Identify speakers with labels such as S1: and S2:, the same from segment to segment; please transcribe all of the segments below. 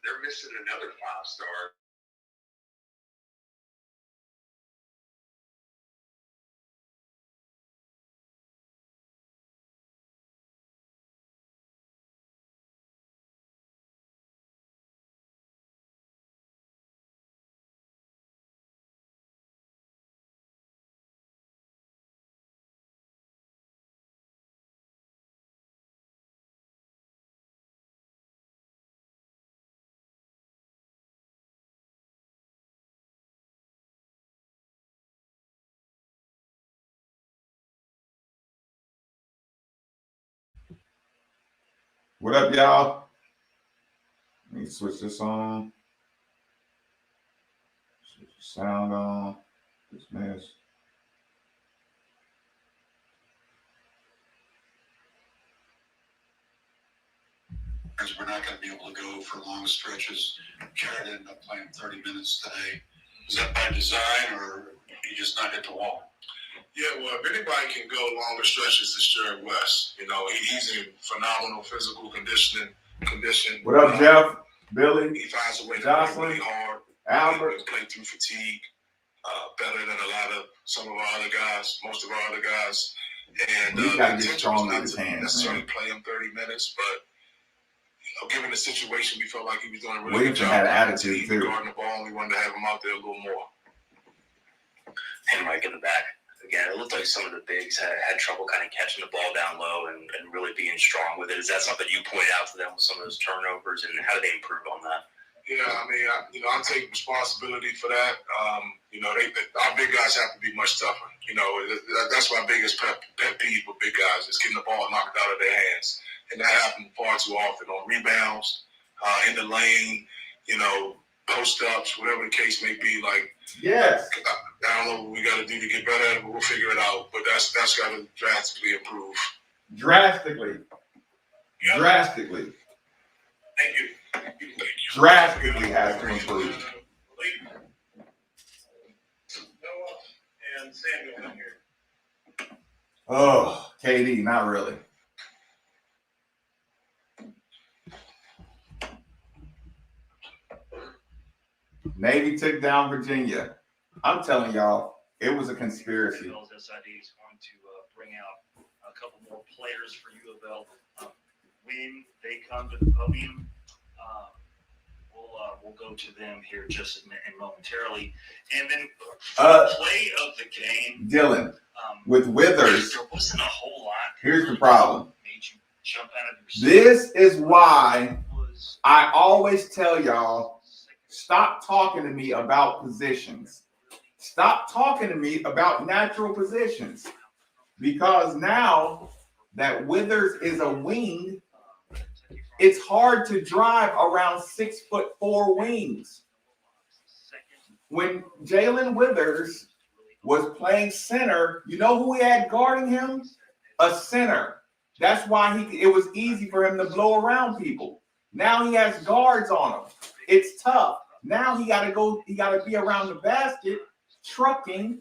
S1: they're missing another 5-star.
S2: What up, y'all? Let me switch this on. Switch the sound on. Dismiss.
S3: We're not going to be able to go for long stretches. Jared ended up playing 30 minutes today. Is that by design, or you just not hit the wall?
S4: Yeah, well, if anybody can go longer stretches, it's Jared West. You know, he's in phenomenal physical condition.
S2: What up, Jeff? Billy?
S4: He finds a way to
S2: Jocelyn,
S4: play really hard.
S2: Albert.
S4: Play through fatigue better than some of our other guys, most of our other guys. And
S2: he's got to get strong with his hands,
S4: necessarily
S2: man.
S4: Play him 30 minutes, but given the situation, we felt like he was doing a really
S2: Williamson
S4: good job.
S2: had attitude too.
S4: Guarding the ball, and we wanted to have him out there a little more.
S5: And Mike in the back. Again, it looked like some of the bigs had trouble kind of catching the ball down low and really being strong with it. Is that something you point out to them with some of those turnovers, and how do they improve on that?
S4: Yeah, I mean, I take responsibility for that. Our big guys have to be much tougher. You know, that's my biggest pet peeve with big guys is getting the ball knocked out of their hands. And that happens far too often on rebounds, in the lane, post-ups, whatever the case may be. Like,
S2: yes.
S4: I don't know what we got to do to get better at it, but we'll figure it out. But that's got to drastically improve.
S2: Drastically.
S4: Yep.
S2: Drastically.
S4: Thank you.
S2: Drastically has to improve.
S4: And Samuel in here.
S2: Oh, KD, not really. Navy took down Virginia. I'm telling y'all, it was a conspiracy.
S6: U of L's SID is going to bring out a couple more players for U of L. When they come to the podium, we'll go to them here just momentarily. And then play of the game.
S2: Dylan, with Withers,
S6: there wasn't a whole lot.
S2: Here's the problem.
S6: Made you jump out of your seat.
S2: This is why I always tell y'all, stop talking to me about positions. Stop talking to me about natural positions. Because now that Withers is a wing, it's hard to drive around 6'4" wings. When Jalen Withers was playing center, you know who he had guarding him? A center. That's why it was easy for him to blow around people. Now he has guards on him. It's tough. Now he got to be around the basket, trucking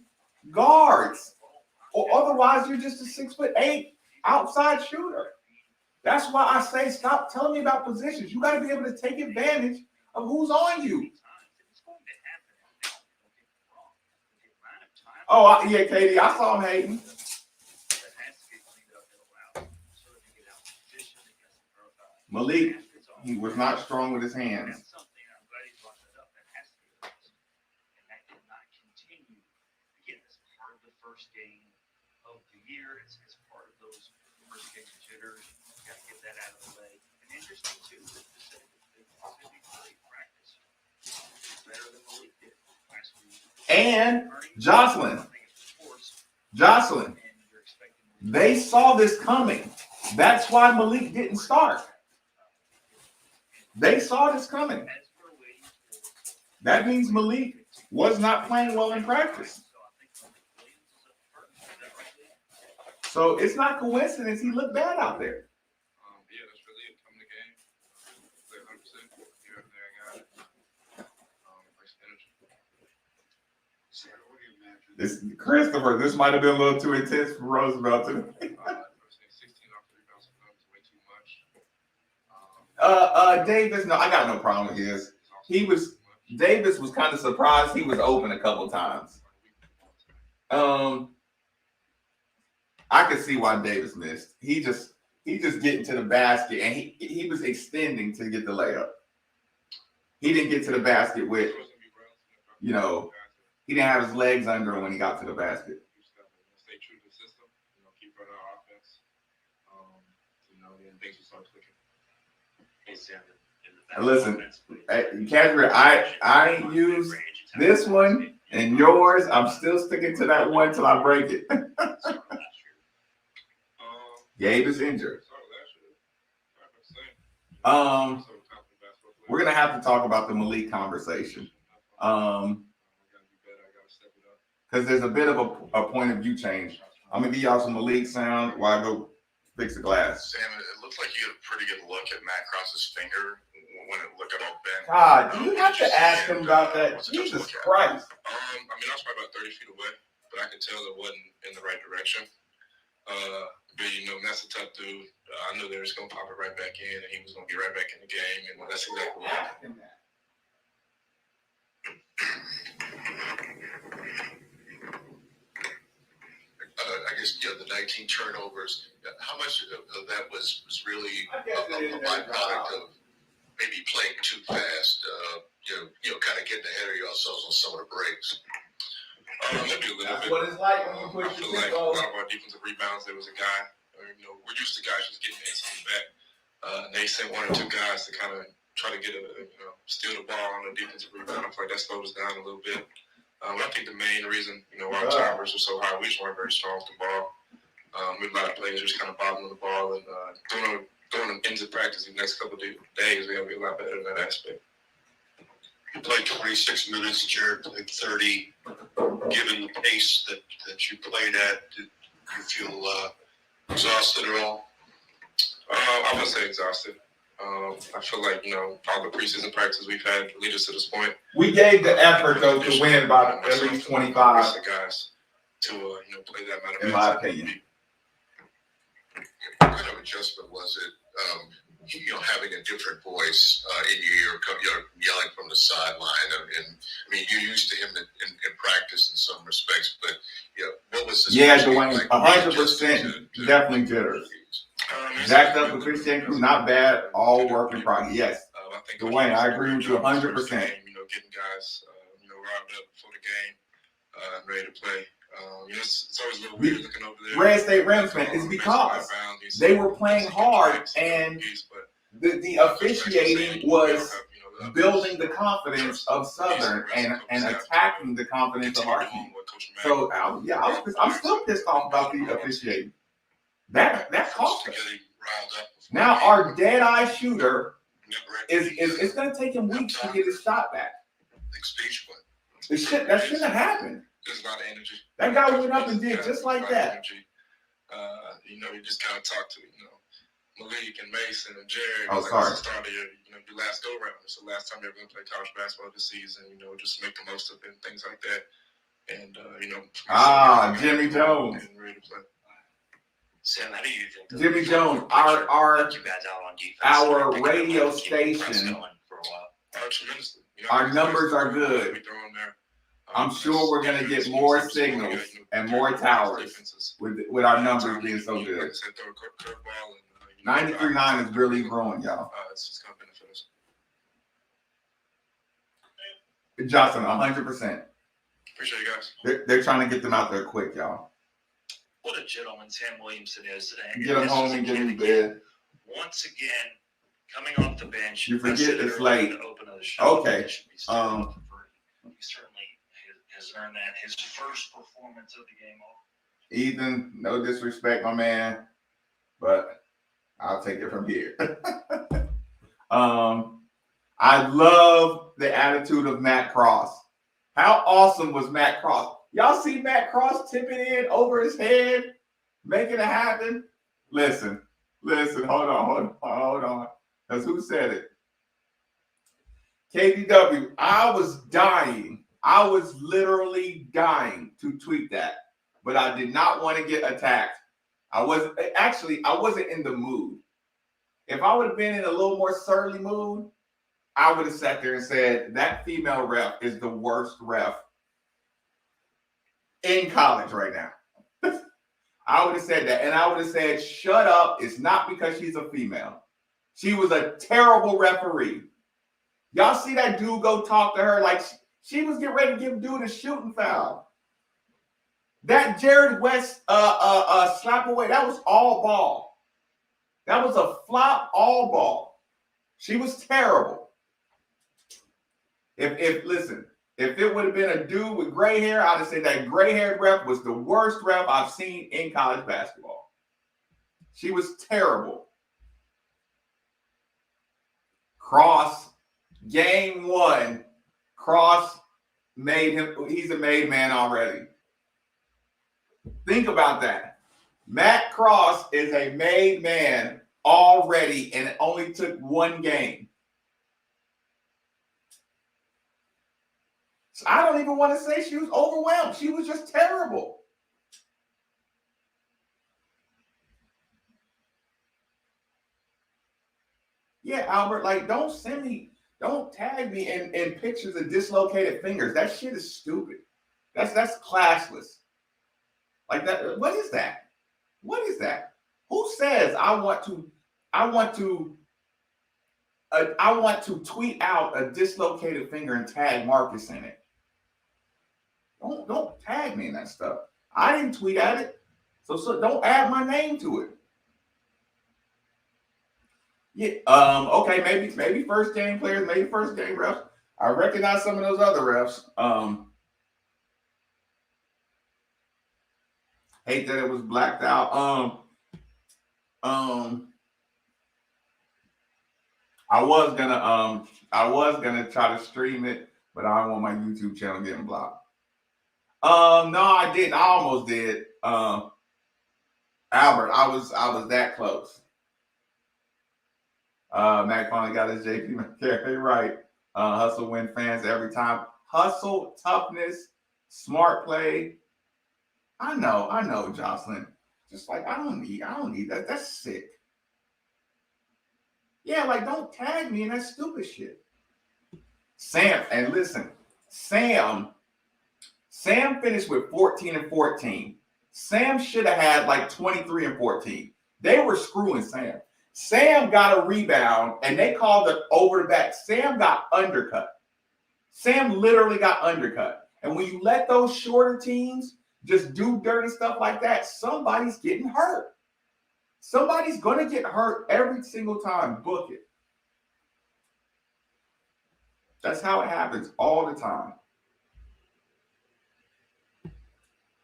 S2: guards. Or otherwise, you're just a 6'8" outside shooter. That's why I say stop telling me about positions. You got to be able to take advantage of who's on you. Oh, yeah, Katie, I saw him hating. Malik, he was not strong with his hands.
S6: First game of the year. It's part of those first game jitters. You got to get that out of the way. And interesting too, that the practice better than Malik did last week.
S2: And Jocelyn, they saw this coming. That's why Malik didn't start. They saw this coming. That means Malik was not playing well in practice. So it's not coincidence he looked bad out there.
S7: Yeah, that's really it. Come to the game. Play 100%. You're up there, I got it. Nice energy.
S3: Sarah, what do you imagine?
S2: This might have been a little too intense for Roosevelt today.
S7: 16 off the rebounds is way too much.
S2: Davis, no, I got no problem with his. Davis was kind of surprised he was open a couple times. I could see why Davis missed. He just getting to the basket, and he was extending to get the layup. He didn't get to the basket with, he didn't have his legs under him when he got to the basket.
S7: Stay true to the system, keep running our offense. Then things will start clicking.
S2: Listen, Casimir, I used this one and yours. I'm still sticking to that one till I break it. Gabe is injured. We're gonna have to talk about the Malik conversation. Because there's a bit of a point of view change. I'm gonna give y'all some Malik sound while I go fix the glass.
S1: Sam, it looks like you had a pretty good look at Matt Cross's finger when it looked at all bent.
S2: God, do you have to ask him about that? Jesus Christ.
S7: I was probably about 30 feet away, but I could tell it wasn't in the right direction. But Matt's a tough dude. I knew they were just gonna pop it right back in, and he was gonna get right back in the game, and that's exactly what happened.
S1: I guess the 19 turnovers. How much of that was really a byproduct of maybe playing too fast? Kind of getting ahead of yourselves on some of the breaks.
S7: Maybe a little
S2: That's
S7: bit.
S2: what it's like when you
S7: I
S2: push
S7: feel
S2: your
S7: like
S2: stick
S7: a
S2: over.
S7: lot of our defensive rebounds, there was a guy. We're used to guys just getting instantly back. And they sent one or two guys to kind of try to get steal the ball on the defensive rebound. I feel like that slowed us down a little bit. I think the main reason, why our turnovers were so high, we just weren't very strong with the ball. We had a lot of players just kind of bobbing the ball, and going into practice the next couple of days, we got to be a lot better in that aspect.
S3: You played 26 minutes, Jared played 30. Given the pace that you played at, did you feel exhausted at all?
S7: I wouldn't say exhausted. I feel like, all the preseason practices we've had lead us to this point.
S2: We gave the effort, though, to win by at least 25.
S7: The guys to, play that amount of
S2: In my opinion.
S1: What kind of adjustment was it? Having a different voice in your ear, yelling from the sideline. You're used to him in practice in some respects, but what was this?
S2: Yeah, Dwayne, 100% definitely jitters. Jacked up Officiating crew, not bad. All work in progress. Yes, Dwayne, I agree with you 100%.
S7: Getting guys, riled up before the game, and ready to play. It's always a little weird looking over there.
S2: Red State Rams fan is because they were playing hard, and the officiating was building the confidence of Southern and attacking the confidence of our team. So I'm still pissed off about the officiating. That cost us. Now our dead-eye shooter is it's going to take him weeks to get his shot back. That shouldn't have happened.
S7: There's a lot of energy.
S2: That guy went up and did just like that.
S7: You just kind of talk to, Malik and Mason and Jared.
S2: Oh, sorry.
S7: It's the start of your last go round. It's the last time you're going to play college basketball this season. Just make the most of it and things like that. And
S2: Jimmy Jones.
S7: And ready to play.
S5: Sam, how do you think?
S2: Jimmy Jones, our
S5: you guys out on defense,
S2: our
S5: picking
S2: radio
S5: up, keeping the press
S2: station.
S5: going for a while.
S7: Tremendously.
S2: Our numbers are good.
S7: We throw in there.
S2: I'm sure we're going to get more signals and more towers with our numbers being so good. 93.9 is really growing, y'all.
S7: It's just going to benefit us.
S2: Johnson, 100%.
S7: Appreciate you guys.
S2: They're trying to get them out there quick, y'all.
S5: What a gentleman Sam Williamson is. And
S2: Get him home and get him to bed.
S5: Once again, coming off the bench.
S2: You forget
S5: I said
S2: it's
S5: earlier
S2: late.
S5: to open of the show,
S2: Okay.
S5: he should be starting for free. He certainly has earned that. His first performance of the game off.
S2: Ethan, no disrespect, my man, but I'll take it from here. I love the attitude of Matt Cross. How awesome was Matt Cross? Y'all see Matt Cross tipping in over his head, making it happen? Listen, hold on. Because who said it? KDW, I was dying. I was literally dying to tweet that, but I did not want to get attacked. I wasn't in the mood. If I would have been in a little more surly mood, I would have sat there and said that female ref is the worst ref in college right now. I would have said that. And I would have said, shut up. It's not because she's a female. She was a terrible referee. Y'all see that dude go talk to her like she was getting ready to give dude a shooting foul. That Jared West slap away, that was all ball. That was a flop all ball. She was terrible. If it would have been a dude with gray hair, I'd have said that gray-haired ref was the worst ref I've seen in college basketball. She was terrible. Cross, game 1, Cross made him, he's a made man already. Think about that. Matt Cross is a made man already, and it only took 1 game. So I don't even want to say she was overwhelmed. She was just terrible. Yeah, Albert, like, don't tag me in pictures of dislocated fingers. That shit is stupid. That's classless. Like that, what is that? What is that? Who says I want to tweet out a dislocated finger and tag Marcus in it? Don't tag me in that stuff. I didn't tweet at it. So don't add my name to it. Yeah, okay, maybe first game players, maybe first game refs. I recognize some of those other refs. Hate that it was blacked out. I was gonna try to stream it, but I don't want my YouTube channel getting blocked. No, I didn't. I almost did. Albert, I was that close. Mac finally got his JP McCary right. Hustle win fans every time. Hustle, toughness, smart play. I know, Jocelyn. Just like I don't need that. That's sick. Yeah, like don't tag me in that stupid shit. Sam, and listen, Sam finished with 14 and 14. Sam should have had like 23 and 14. They were screwing Sam. Sam got a rebound and they called it over the back. Sam got undercut. Sam literally got undercut. And when you let those shorter teams just do dirty stuff like that, somebody's getting hurt. Somebody's going to get hurt every single time. Book it. That's how it happens all the time.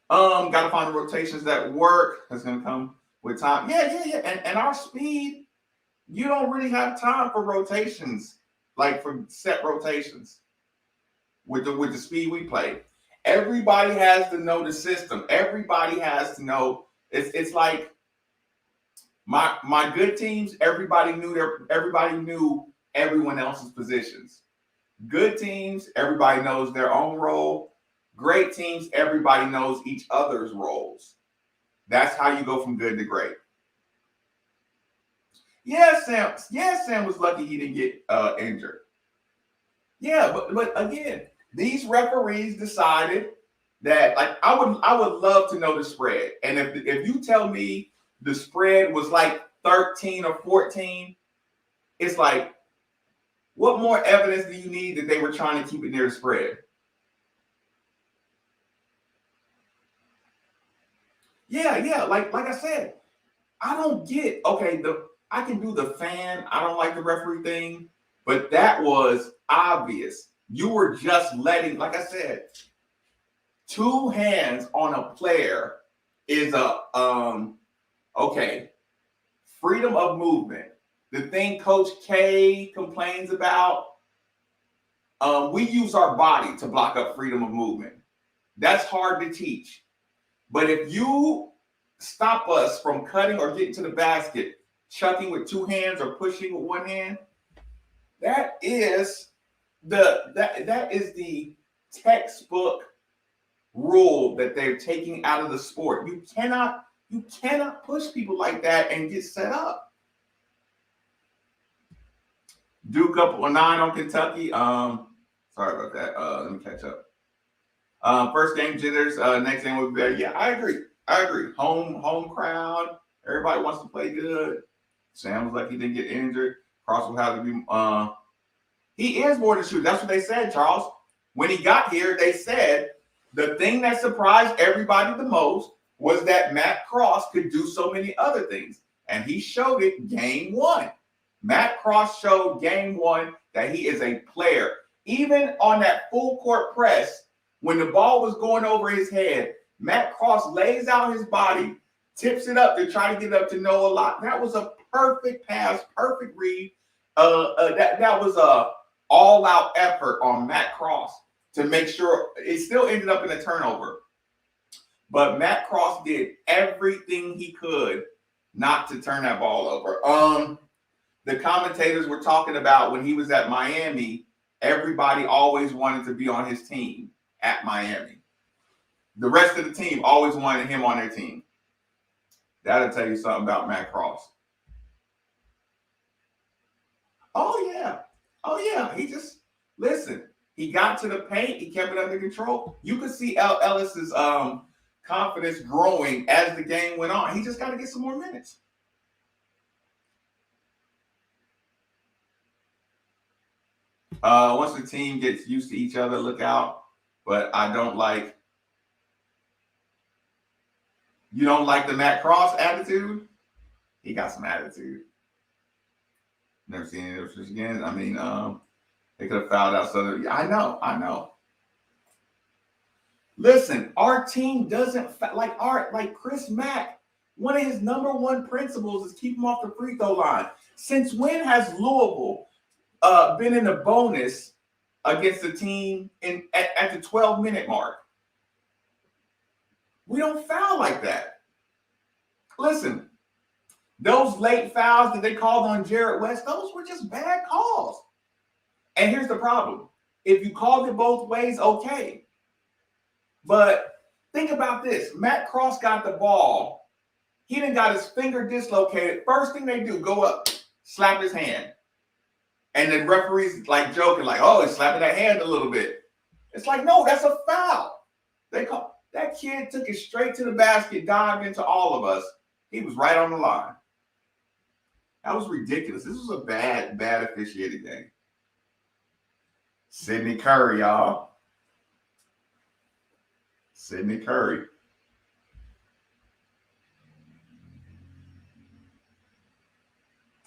S2: Got to find the rotations that work. That's going to come with time. Yeah. And our speed, you don't really have time for rotations, like for set rotations with the speed we play. Everybody has to know the system. Everybody has to know. It's like my good teams. Everybody knew everyone else's positions. Good teams, everybody knows their own role. Great teams, everybody knows each other's roles. That's how you go from good to great. Yeah, Sam was lucky he didn't get injured. Yeah, but again, these referees decided that, like, I would love to know the spread. And if you tell me the spread was like 13 or 14, it's like, what more evidence do you need that they were trying to keep it near the spread? Yeah. Like I said, I don't get, okay, I can do the fan. I don't like the referee thing, but that was obvious. You were just letting, like I said, 2 hands on a player is okay, freedom of movement. The thing Coach K complains about, we use our body to block up freedom of movement. That's hard to teach. But if you stop us from cutting or getting to the basket, chucking with 2 hands or pushing with 1 hand, that is the textbook rule that they're taking out of the sport. You cannot push people like that and get set up. Duke up on 9 on Kentucky. Sorry about that. Let me catch up. First game jitters. Next game will be better. Yeah, I agree. Home crowd. Everybody wants to play good. Sam was like he didn't get injured. Cross will have to be. He is more than shooter. That's what they said, Charles. When he got here, they said the thing that surprised everybody the most was that Matt Cross could do so many other things, and he showed it game 1. Matt Cross showed game 1 that he is a player. Even on that full court press, when the ball was going over his head, Matt Cross lays out his body, tips it up to try to get up to Noah Locke. That was a perfect pass, perfect read. That was a all-out effort on Matt Cross to make sure it still ended up in a turnover. But Matt Cross did everything he could not to turn that ball over. The commentators were talking about when he was at Miami, everybody always wanted to be on his team at Miami. The rest of the team always wanted him on their team. That'll tell you something about Matt Cross. Oh, yeah. He just, listen, he got to the paint. He kept it under control. You could see Ellis's confidence growing as the game went on. He just got to get some more minutes. Once the team gets used to each other, look out. But I don't like, you don't like the Matt Cross attitude? He got some attitude. Never seen any of this again. I mean, they could have fouled out Southern. I know. Listen, our team doesn't like Chris Mack. One of his number one principles is keep him off the free throw line. Since when has Louisville been in a bonus against the team at the 12-minute mark? We don't foul like that. Listen, those late fouls that they called on Jarrett West, those were just bad calls. And here's the problem. If you called it both ways, okay. But think about this. Matt Cross got the ball. He done got his finger dislocated. First thing they do, go up, slap his hand. And then referees like joking, like, oh, he's slapping that hand a little bit. It's like, no, that's a foul. That kid took it straight to the basket, dived into all of us. He was right on the line. That was ridiculous. This was a bad officiating game. Sidney Curry, y'all. Sidney Curry.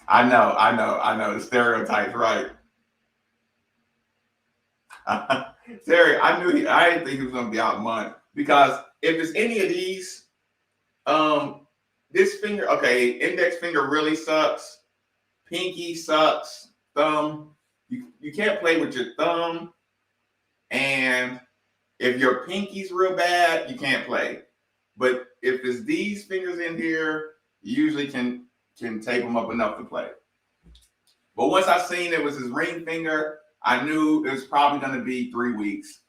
S2: I know. The stereotypes, right? Terry, I didn't think he was going to be out month because if it's any of these, this finger, okay, index finger really sucks. Pinky sucks. Thumb, you can't play with your thumb. And if your pinky's real bad, you can't play. But if it's these fingers in here, you usually can tape them up enough to play. But once I seen it was his ring finger, I knew it was probably going to be 3 weeks,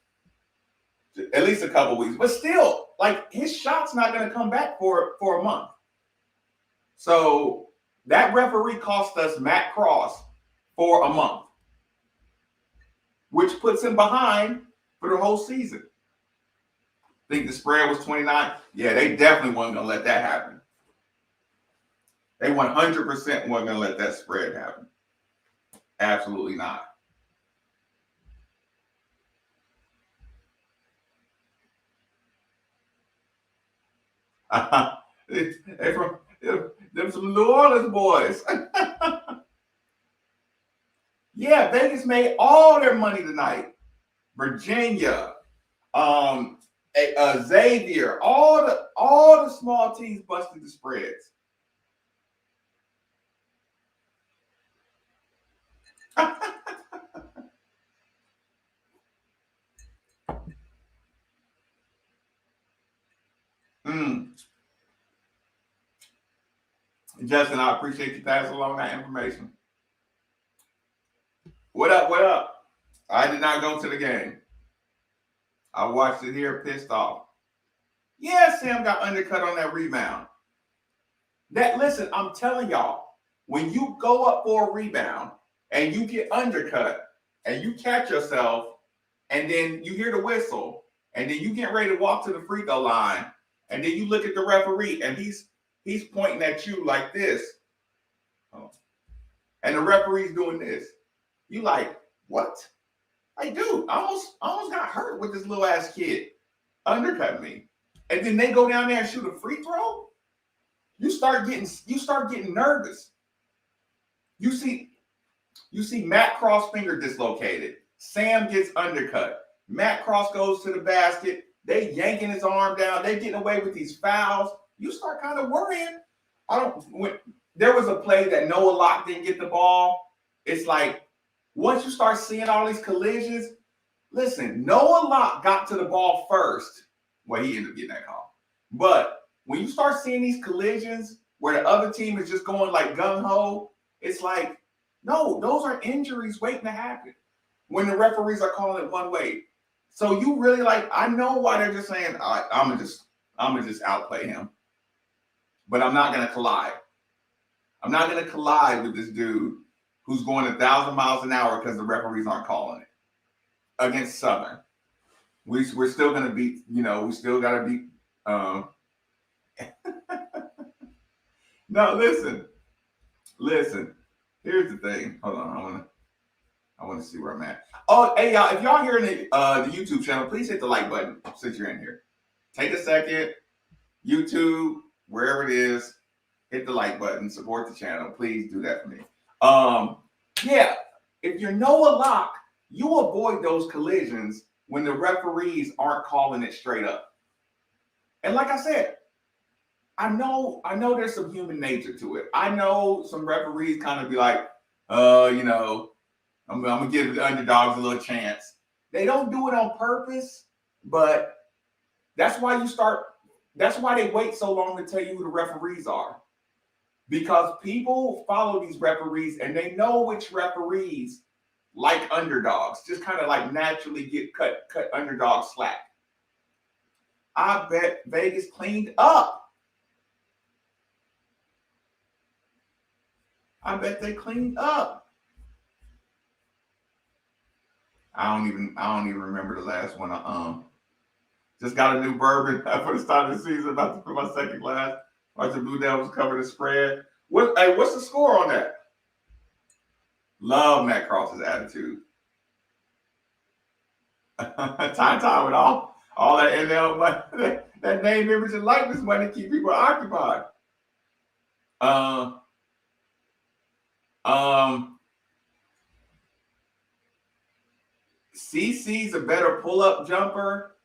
S2: at least a couple weeks. But still, like his shot's not going to come back for a month. So that referee cost us Matt Cross for a month, which puts him behind for the whole season. I think the spread was 29. Yeah, they definitely weren't going to let that happen. They 100% weren't going to let that spread happen. Absolutely not. Them some New Orleans boys. Yeah, Vegas made all their money tonight. Virginia, Xavier, all the small teams busted the spreads. Justin, I appreciate you passing along that information. What up? I did not go to the game. I watched it here, pissed off. Yeah, Sam got undercut on that rebound. Listen, I'm telling y'all, when you go up for a rebound and you get undercut and you catch yourself and then you hear the whistle and then you get ready to walk to the free throw line and then you look at the referee and he's pointing at you like this. Oh. And the referee's doing this. You like, what? Like, dude, I almost got hurt with this little ass kid. Undercut me. And then they go down there and shoot a free throw. You start getting nervous. You see Matt Cross finger dislocated. Sam gets undercut. Matt Cross goes to the basket. They yanking his arm down. They getting away with these fouls. You start kind of worrying. There was a play that Noah Locke didn't get the ball. It's like once you start seeing all these collisions, listen, Noah Locke got to the ball first. Well, he ended up getting that call. But when you start seeing these collisions where the other team is just going like gung-ho, it's like, no, those are injuries waiting to happen when the referees are calling it one way. So you really like, I know why they're just saying, all right, I'm gonna just outplay him. But I'm not gonna collide. I'm not gonna collide with this dude who's going 1,000 miles an hour because the referees aren't calling it. Against Southern. We're still gonna beat, we still gotta beat No, listen. Here's the thing. Hold on, I want to see where I'm at. Oh, hey y'all, if y'all here in the YouTube channel, please hit the like button since you're in here. Take a second, YouTube, wherever it is, hit the like button, support the channel. Please do that for me. Yeah, if you're Noah Locke, you avoid those collisions when the referees aren't calling it straight up. And like I said, I know there's some human nature to it. I know some referees kind of be like, I'm gonna give the underdogs a little chance. They don't do it on purpose, but that's why they wait so long to tell you who the referees are. Because people follow these referees and they know which referees like underdogs, just kind of like naturally get cut underdog slack. I bet Vegas cleaned up. I bet they cleaned up. I don't even remember the last one. Just got a new bourbon for the start of the season. About to put my second glass. Watch the Blue Devils cover the spread. What's the score on that? Love Matt Cross's attitude. Time with all that NL money, that name, image, and likeness money keep people occupied. CC's a better pull-up jumper.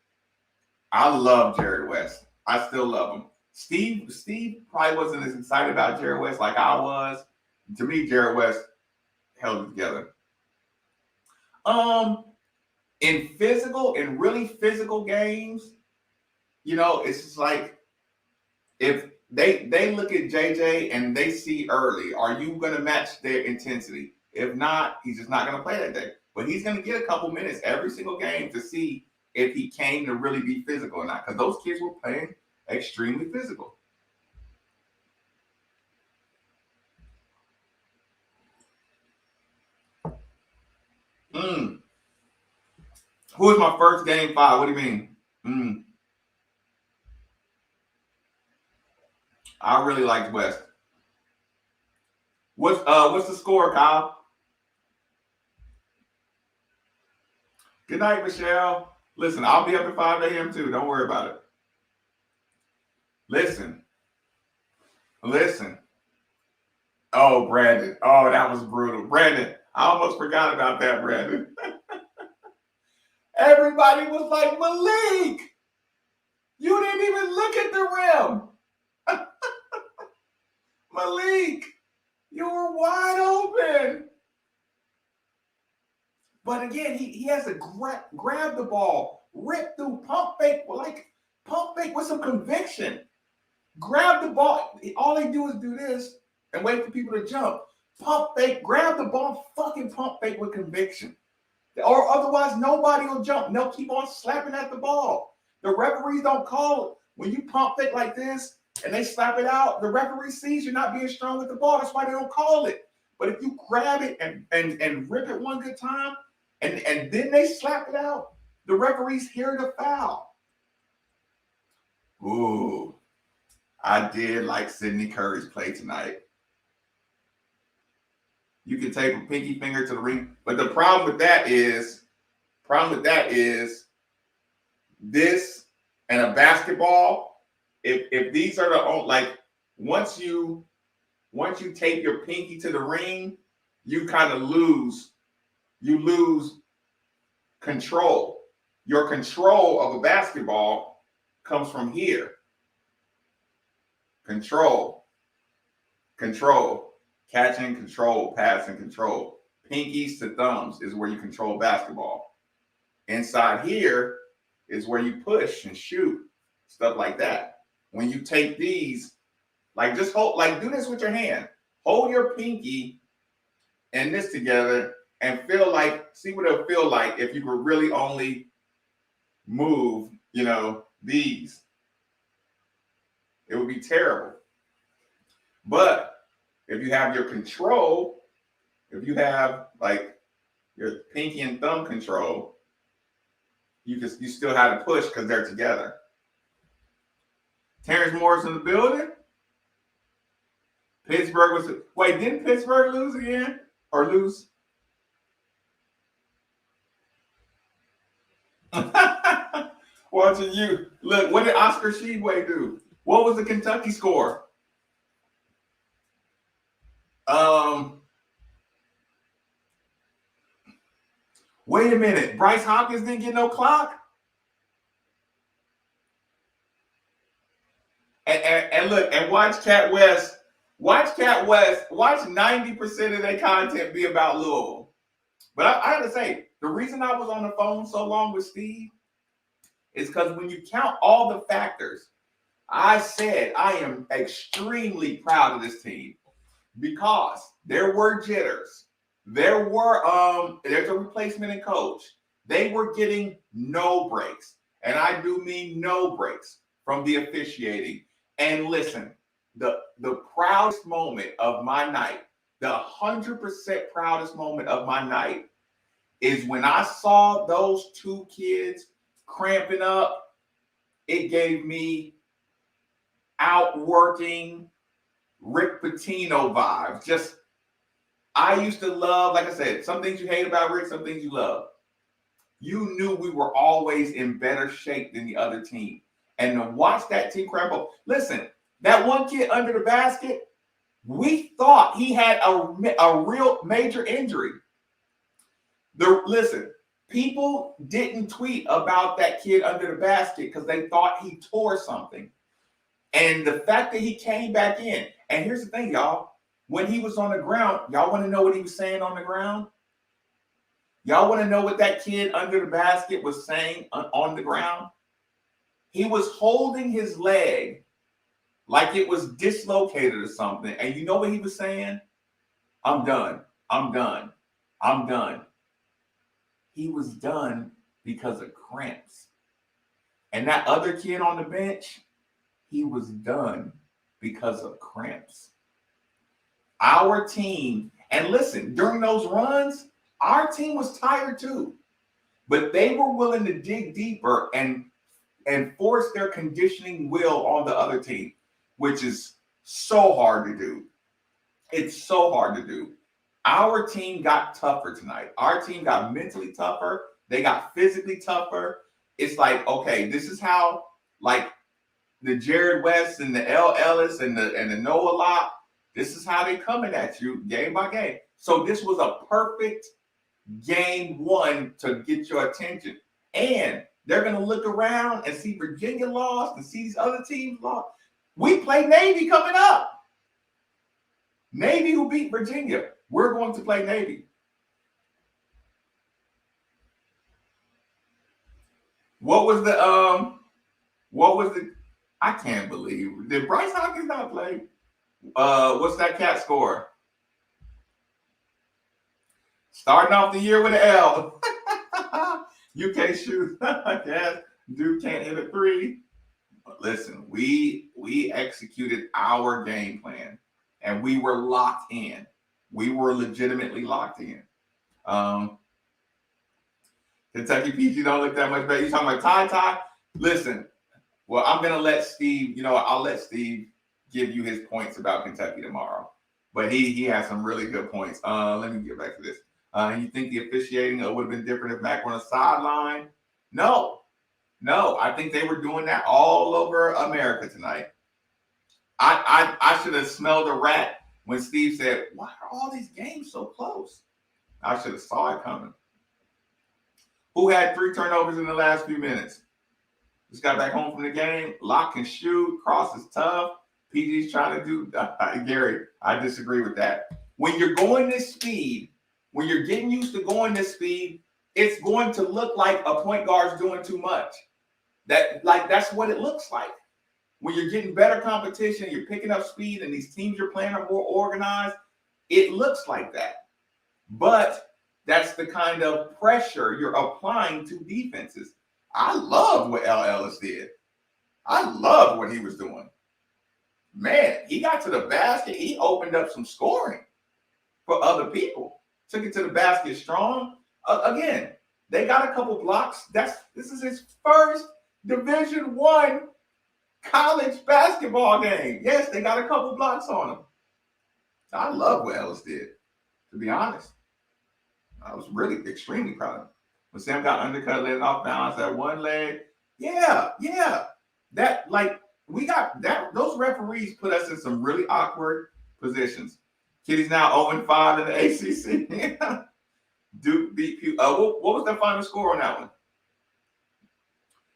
S2: I love Jared West. I still love him. Steve probably wasn't as excited about Jared West like I was. To me, Jared West held it together. In really physical games, it's just like if they look at JJ and they see early, are you going to match their intensity? If not, he's just not going to play that day. But he's going to get a couple minutes every single game to see if he came to really be physical or not. Because those kids were playing extremely physical. Who was my first game 5? What do you mean? I really liked West. What's the score, Kyle? Good night, Michelle. Listen, I'll be up at 5 a.m. too. Don't worry about it. Listen. Oh, Brandon. Oh, that was brutal. Brandon, I almost forgot about that, Brandon. Everybody was like, Malik, you didn't even look at the rim. Malik, you were wide open. But again, he has to grab the ball, rip through, pump fake with some conviction. Grab the ball. All they do is do this and wait for people to jump. Pump fake, grab the ball, fucking pump fake with conviction. Or otherwise, nobody will jump. And they'll keep on slapping at the ball. The referees don't call it. When you pump fake like this and they slap it out, the referee sees you're not being strong with the ball. That's why they don't call it. But if you grab it and rip it one good time, and then they slap it out, the referees hear the foul. Ooh, I did like Sydney Curry's play tonight. You can tape a pinky finger to the ring, but the problem with that is this and a basketball. If these are the like once you tape your pinky to the ring, you kind of lose control. Your control of a basketball comes from here. Control, catching, control, passing, control. Pinkies to thumbs is where you control basketball. Inside here is where you push and shoot, stuff like that. When you take these, like just hold, like do this with your hand. Hold your pinky and this together and feel like, see what it'll feel like if you could really only move, these. It would be terrible. But if you have your control, if you have like your pinky and thumb control, you still have to push because they're together. Terrence Morris in the building. Pittsburgh didn't Pittsburgh lose again? Or lose? Watching you. Look, what did Oscar Tshiebwe do? What was the Kentucky score? Wait a minute. Bryce Hopkins didn't get no clock? And look, and watch Cat West. Watch 90% of their content be about Louisville. But I gotta say, the reason I was on the phone so long with Steve is because when you count all the factors, I said I am extremely proud of this team because there were jitters. There's a replacement in coach. They were getting no breaks. And I do mean no breaks from the officiating. And listen, the proudest moment of my night, the 100% proudest moment of my night is when I saw those two kids cramping up. It gave me outworking Rick Pitino vibes. I used to love, like I said, some things you hate about Rick, some things you love. You knew we were always in better shape than the other team. And to watch that team cramp up. Listen, that one kid under the basket, we thought he had a real major injury. Listen, people didn't tweet about that kid under the basket because they thought he tore something. And the fact that he came back in, and here's the thing, y'all, when he was on the ground, y'all want to know what he was saying on the ground? Y'all want to know what that kid under the basket was saying on the ground? He was holding his leg like it was dislocated or something. And you know what he was saying? I'm done. I'm done. I'm done. He was done because of cramps. And that other kid on the bench, he was done because of cramps. Our team, and listen, during those runs, our team was tired too. But they were willing to dig deeper and force their conditioning will on the other team, which is so hard to do. It's so hard to do. Our team got tougher tonight. Our team got mentally tougher. They got physically tougher. It's like, okay, this is how, like, the Jared West and the L. Ellis and the Noah Locke, this is how they coming at you game by game. So this was a perfect game one to get your attention. And they're going to look around and see Virginia lost and see these other teams lost. We play Navy coming up. Navy who beat Virginia. We're going to play Navy. What was the I can't believe, did Bryce Hopkins not play? What's that cat score? Starting off the year with an L. You can't shoot. Yes, Duke can't hit a three. But listen, we executed our game plan and we were locked in. we were legitimately locked in. Kentucky PG don't look that much better. You talking about Ty? Listen, well, I'm gonna let Steve. I'll let Steve give you his points about Kentucky tomorrow. But he has some really good points. Let me get back to this. You think the officiating would have been different if Mac were on the sideline? No. I think they were doing that all over America tonight. I should have smelled a rat when Steve said, "Why are all these games so close?" I should have saw it coming. Who had 3 turnovers in the last few minutes? Just got back home from the game. Lock can shoot. Cross is tough. PG's trying to do. Gary, I disagree with that. When you're going this speed, when you're getting used to going this speed, it's going to look like a point guard's doing too much. That's what it looks like. When you're getting better competition, you're picking up speed, and these teams you're playing are more organized, it looks like that. But that's the kind of pressure you're applying to defenses. I love what L. Ellis did. I love what he was doing. Man, he got to the basket. He opened up some scoring for other people. Took it to the basket strong. Again, they got a couple blocks. This is his first Division I college basketball game. Yes, they got a couple blocks on him. I love what Ellis did, to be honest. I was really extremely proud of him. When Sam got undercut, letting off balance that one leg. Yeah. That, we got that. Those referees put us in some really awkward positions. Kitty's now 0-5 in the ACC. Duke beat Pew. What was the final score on that one?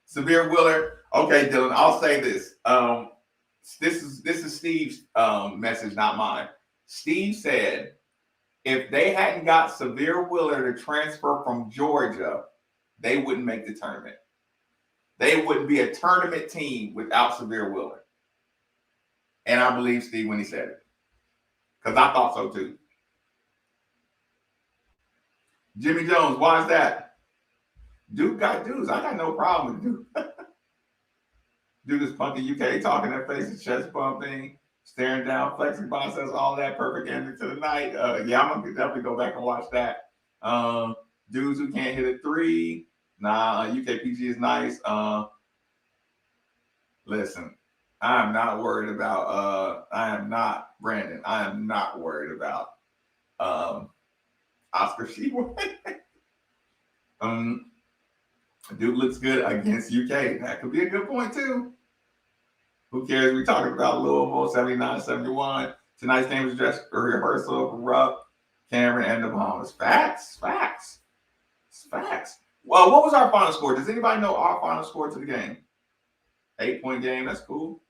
S2: Severe Willard. Okay, Dylan, I'll say this. This is Steve's message, not mine. Steve said, if they hadn't got Severe Willard to transfer from Georgia, they wouldn't make the tournament. They wouldn't be a tournament team without Severe Willard. And I believe Steve when he said it. Because I thought so too. Jimmy Jones, why is that? Duke got dudes. I got no problem with Duke. Duke is punky UK, talking their faces, chest bumping, staring down, flexing biceps, all that perfect ending to the night. Yeah, I'm gonna definitely go back and watch that. Dudes who can't hit a 3. Nah, UKPG is nice. Listen, I am not worried about Brandon. I am not worried about Oscar Sheway. Dude looks good against UK. That could be a good point too. Who cares? We're talking about Louisville 79-71. Tonight's game is just a rehearsal for Rupp, Cameron, and the Bahamas. Facts. Well, what was our final score? Does anybody know our final score to the game? 8-point game. That's cool.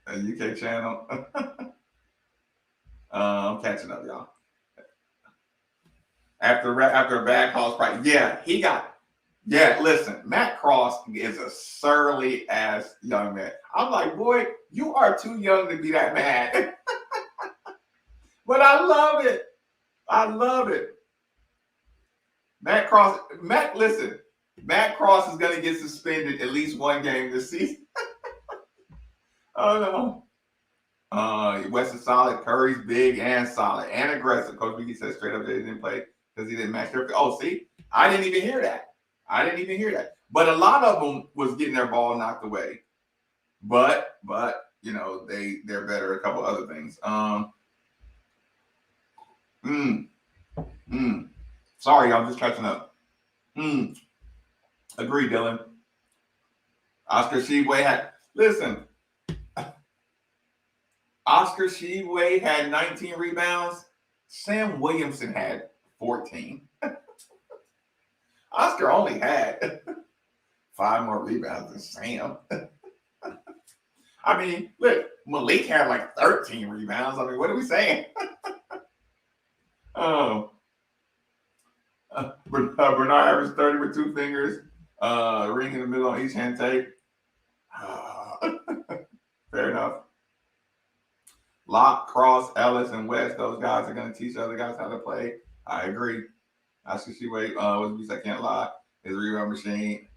S2: A UK channel. I'm catching up, y'all. After a bad call, listen, Matt Cross is a surly ass young man. I'm like, boy, you are too young to be that mad. But I love it. Matt Cross is going to get suspended at least one game this season. Oh, no. West is solid. Curry's big and solid and aggressive. Coach Mickey said straight up that he didn't play because he didn't match their. Oh, see? I didn't even hear that. But a lot of them was getting their ball knocked away. But they're better at a couple other things. Sorry, I'm just catching up. Agree, Dylan. Oscar Sheway had 19 rebounds. Sam Williamson had 14. Oscar only had 5 more rebounds than Sam. I mean, look, Malik had like 13 rebounds. I mean, what are we saying? Bernard averaged 30 with 2 fingers. Ring in the middle on each hand tape. Fair enough. Locke, Cross, Ellis, and West, those guys are going to teach other guys how to play. I agree. Oscar Sheway was beast, I can't lie. His rebound machine.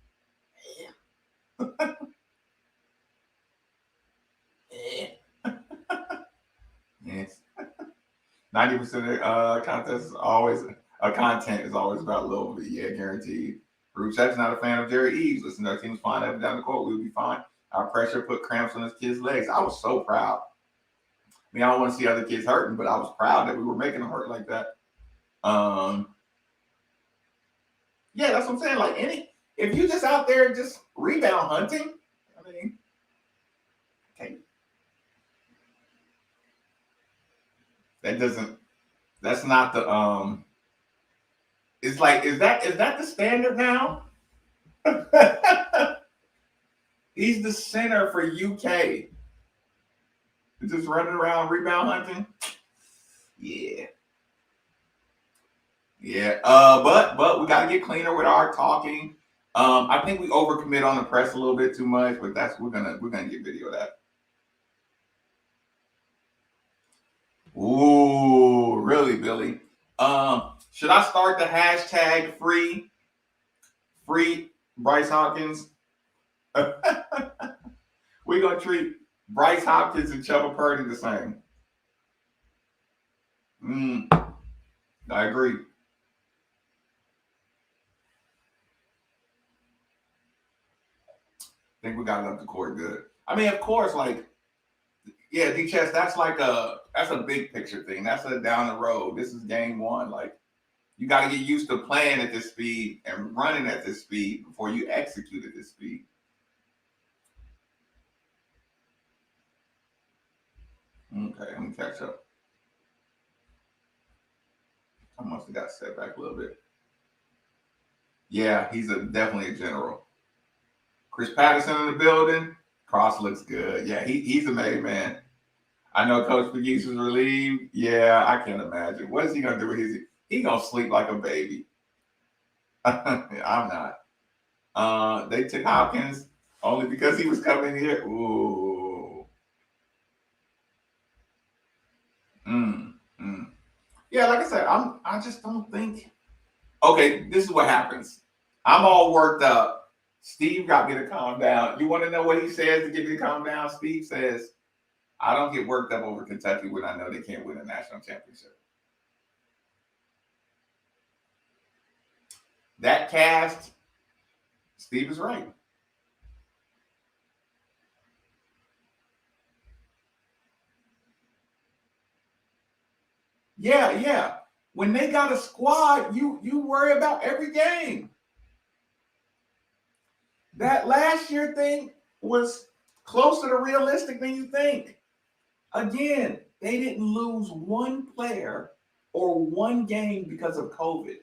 S2: 90% of content is always about Louisville. Yeah, guaranteed. Bruce Chat's not a fan of Jerry Eves. Listen, our team's fine up and down the court. We'll be fine. Our pressure put cramps on his kids' legs. I was so proud. I mean, I don't want to see other kids hurting, but I was proud that we were making them hurt like that. Yeah, that's what I'm saying. Like if you just out there just rebound hunting, I mean, okay. That's not the it's like, is that the standard now? He's the center for UK. Just running around rebound hunting. Yeah. Yeah. But we gotta get cleaner with our talking. I think we overcommit on the press a little bit too much, but we're gonna get video of that. Ooh, really, Billy? Should I start the hashtag free Bryce Hopkins? We're gonna treat Bryce Hopkins and Chuba Purdy the same. I agree. I think we got it up the court good. I mean, of course, like, yeah, D-Chess, that's a big picture thing. That's a down the road. This is game one. Like, you got to get used to playing at this speed and running at this speed before you execute at this speed. Okay, let me catch up. I must have got set back a little bit. Yeah, he's definitely a general. Chris Patterson in the building. Cross looks good. Yeah, he's a made man. I know Coach McGee was relieved. Yeah, I can't imagine. What is he gonna do with his? He gonna sleep like a baby. I'm not. They took Hopkins only because he was coming here. Ooh. Yeah, like I said, I just don't think. Okay, this is what happens. I'm all worked up. Steve got me to calm down. You want to know what he says to get me to calm down? Steve says, I don't get worked up over Kentucky when I know they can't win a national championship. That cast, Steve is right. Yeah. When they got a squad, you worry about every game. That last year thing was closer to realistic than you think. Again, they didn't lose one player or one game because of COVID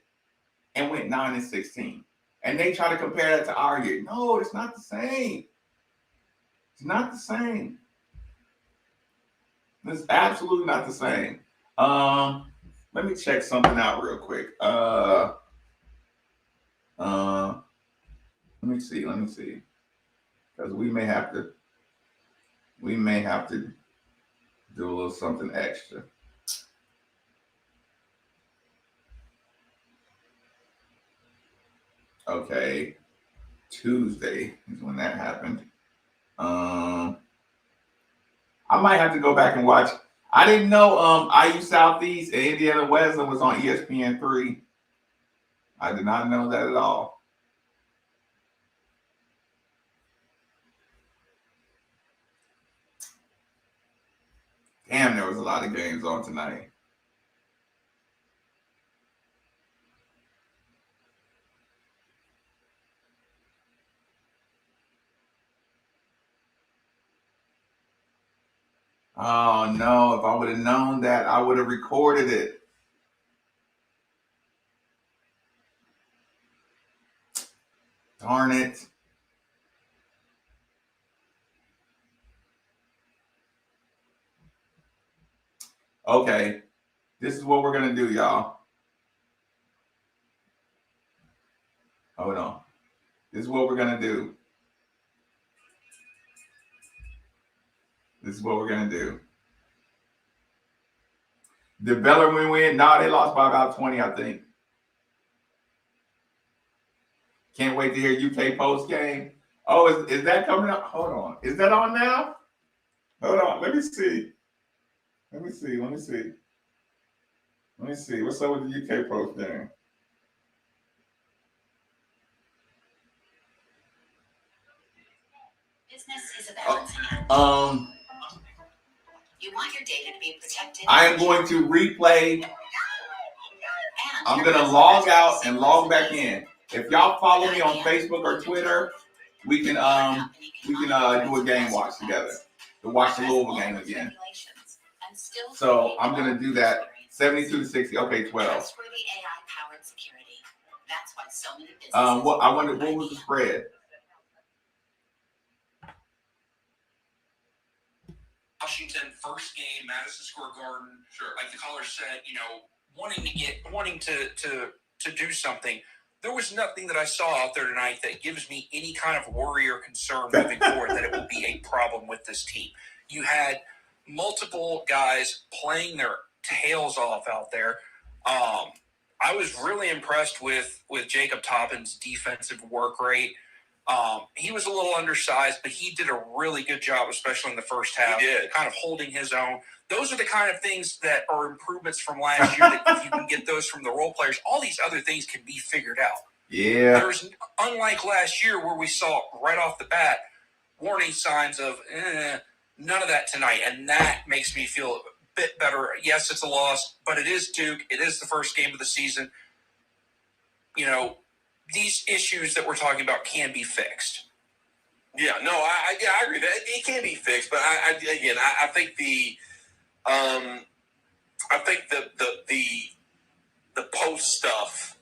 S2: and went 9-16. And they try to compare that to our year. No, it's not the same. It's not the same. It's absolutely not the same. Let me check something out real quick. Let me see. Because we may have to do a little something extra. Okay. Tuesday is when that happened. I might have to go back and watch. I didn't know IU Southeast and Indiana Wesleyan was on ESPN3. I did not know that at all. Damn, there was a lot of games on tonight. Oh no, if I would have known that, I would have recorded it. Darn it. Okay, this is what we're gonna do, y'all. Hold on. This is what we're gonna do. Did Bellarmine win? No, they lost by about 20, I think. Can't wait to hear UK post game. Oh, is that coming up? Hold on. Is that on now? Hold on. Let me see. Let me see. What's up with the UK post game?
S8: Business is a balancing act. You want your data to be protected.
S2: I am going to replay. I'm going to log out and log back in. If y'all follow me on Facebook or Twitter, we can do a game watch together to watch the Louisville game again. So I'm going to do that. 72-60. Okay, 12. What was the spread?
S9: Washington first game, Madison Square Garden. Sure. Like the caller said, wanting to do something. There was nothing that I saw out there tonight that gives me any kind of worry or concern moving forward that it will be a problem with this team. You had multiple guys playing their tails off out there. I was really impressed with Jacob Toppin's defensive work rate. He was a little undersized, but he did a really good job, especially in the first half. He did. Kind of holding his own. Those are the kind of things that are improvements from last year that if you can get those from the role players, all these other things can be figured out.
S2: Yeah.
S9: There's, unlike last year where we saw right off the bat warning signs of none of that tonight, and that makes me feel a bit better. Yes, it's a loss, but it is Duke. It is the first game of the season. These issues that we're talking about can be fixed.
S10: Yeah, no, I agree that it can be fixed, but I think the post stuff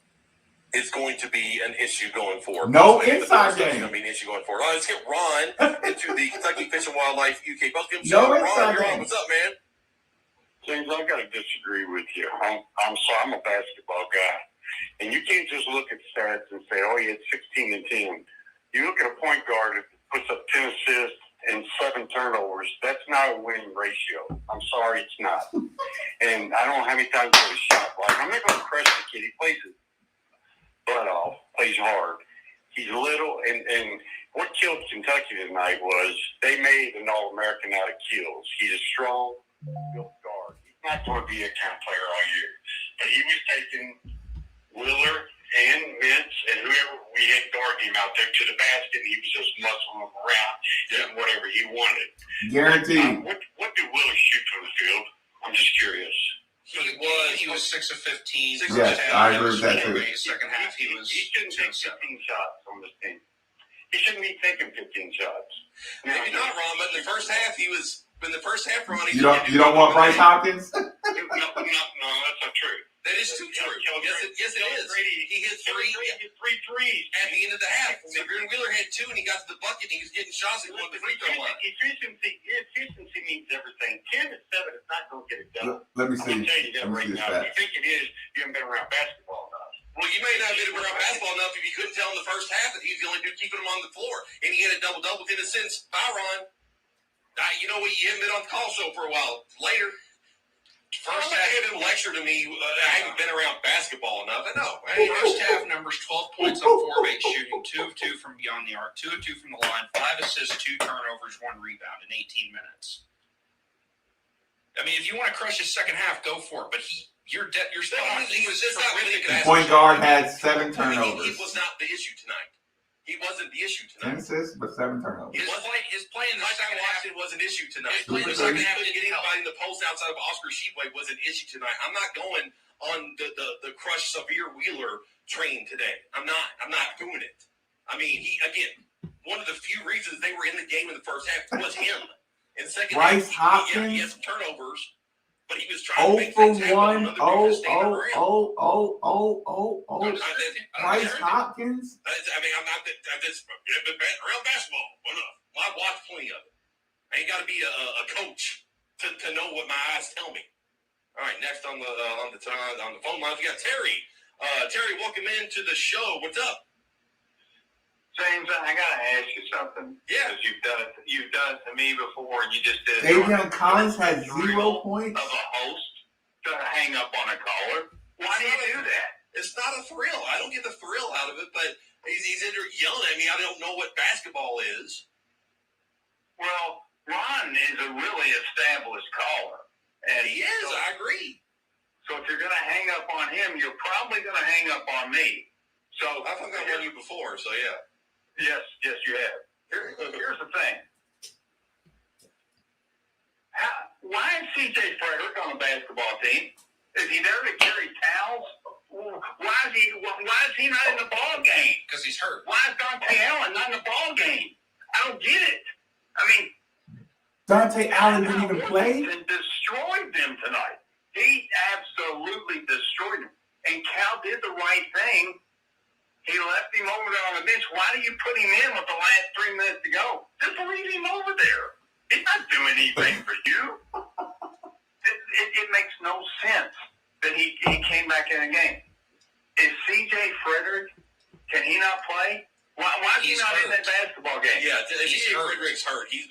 S10: is going to be an issue going forward.
S2: No inside game.
S10: It's going to be an issue going forward. Let's get Ron into the Kentucky Fish and Wildlife UK Postgame.
S2: No
S10: Ron,
S2: inside
S10: you're on.
S2: game.
S10: What's up, man?
S3: James, I got to disagree with you. I'm sorry, I'm a basketball guy. And you can't just look at stats and say, oh, he had 16 and 10. You look at a point guard that puts up 10 assists and 7 turnovers. That's not a winning ratio. I'm sorry, it's not. And I don't know how many times he was shot. Like, I'm not going to crush the kid. He plays his butt off, plays hard. He's little. And what killed Kentucky tonight was they made an All-American out of Kills. He's a strong, built guard. He's not going to be a kind of player all year. But he was taking Wheeler and Mintz and whoever we had guarding him out there to the basket, and he was just muscling them around, getting whatever he wanted.
S2: Guaranteed.
S3: What did Wheeler shoot from the field? I'm just curious.
S9: He was 6 of 15.
S2: Yes, I agree with that too.
S9: Second half, he
S3: shouldn't take 15 shots on this team. He shouldn't be taking 15 shots.
S10: Maybe not, Ron, but in the first half, Ron.
S2: You don't want Bryce Hopkins?
S3: No, that's not true.
S10: That is too true. Yes, it is. He hit 3
S3: threes
S10: at the end of the half. Xavier Wheeler had 2, and he got to the bucket, and he was getting shots and going to the free throw line.
S3: Efficiency means everything. 10 to 7 is not going to get it done.
S2: Let me
S3: I'm going
S2: see.
S3: to tell you that right now. If you think it is, you haven't been around basketball enough.
S10: Well, you may not have been around basketball enough if you couldn't tell in the first half that he's the only dude keeping him on the floor, and he had a double-double in a sense. Bye, Ron. You know what? You haven't been on the call show for a while. Later. First half, he didn't lecture to me. I haven't been around basketball enough. I know.
S9: First half numbers: 12 points on 4 of 8 shooting, 2 of 2 from beyond the arc, 2 of 2 from the line, 5 assists, 2 turnovers, 1 rebound in 18 minutes. I mean, if you want to crush his second half, go for it. But you're spot on.
S10: He was just not really
S2: The point guard had 7 turnovers.
S10: He was not the issue tonight. He wasn't the issue
S2: 10
S10: tonight.
S2: assists, but 7 turnovers.
S10: His play in the second half was an issue tonight. His play in the second half didn't get anybody in the post outside of Oscar Sheboy was an issue tonight. I'm not going on the crush Xavier Wheeler train today. I'm not doing it. I mean, one of the few reasons they were in the game in the first half was him. In the second
S2: Bryce
S10: half,
S2: Hopkins.
S10: he had some turnovers, but he was trying to make things happen.
S2: Bryce Hopkins.
S10: I mean, I'm not around basketball enough. I've watched plenty of it. I ain't got to be a coach to know what my eyes tell me. All right, next on the phone line, we got Terry. Terry, welcome into the show. What's up?
S3: James, I gotta ask you something.
S10: Yeah.
S3: Because you've done it to me before, and you just did.
S2: Davion Collins had 0 points.
S3: Of a host to hang up on a caller. Why do you do that?
S10: It's not a thrill. I don't get the thrill out of it, but he's in there yelling at me. I don't know what basketball is.
S3: Well, Ron is a really established caller. And
S10: he is. I agree.
S3: So if you're going to hang up on him, you're probably going to hang up on me. So
S10: I've hung up on you before, so yeah.
S3: Yes, you have. Here's the thing. Why is C.J. Frederick on the basketball team? Is he there to carry towels? Why is he not in the ball game?
S9: Because he's hurt.
S3: Why is Dante Allen not in the ball game? I don't get it. I mean,
S2: Dante Allen didn't even play.
S3: And destroyed them tonight. He absolutely destroyed them. And Cal did the right thing. He left him over there on the bench. Why do you put him in with the last 3 minutes to go? Just leave him over there. He's not doing anything for you. It makes no sense that he came back in the game. Is C.J. Frederick, can he not play? Why is he not in that basketball game?
S10: Yeah, C.J. Frederick's hurt. He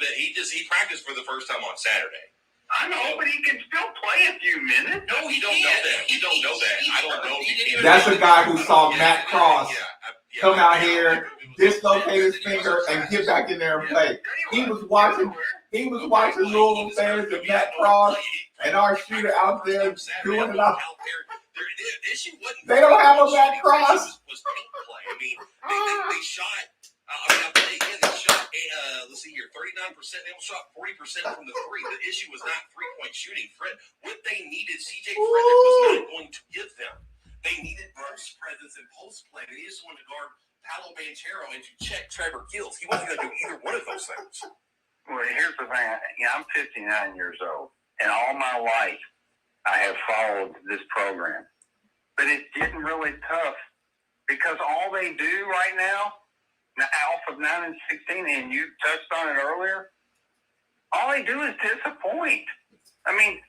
S10: practiced for the first time on Saturday.
S3: I know, but he can still play a few minutes.
S10: No, you don't know that. You don't know that. I don't know if he can.
S2: That's a guy who saw Matt Cross come out here, dislocate his finger, and get back in there and play. He was watching Louisville fans and Matt Cross and our shooter out there doing it out. They don't have a Matt Cross.
S10: Was paint play. I mean, they shot. I'll tell you again, they shot. Let's see here, 39%. They almost shot 40% from the three. The issue was not 3-point shooting. What they needed, C.J. Frederick was not going to give them. They needed post presence and post play. They just wanted to guard Paolo Banchero and to check Trevor Gills. He wasn't going to do either one of those things.
S3: Well, here's the thing. I'm 59 years old, and all my life I have followed this program. But it's getting really tough because all they do right now, off of 9 and 16, and you touched on it earlier, all they do is disappoint. I mean,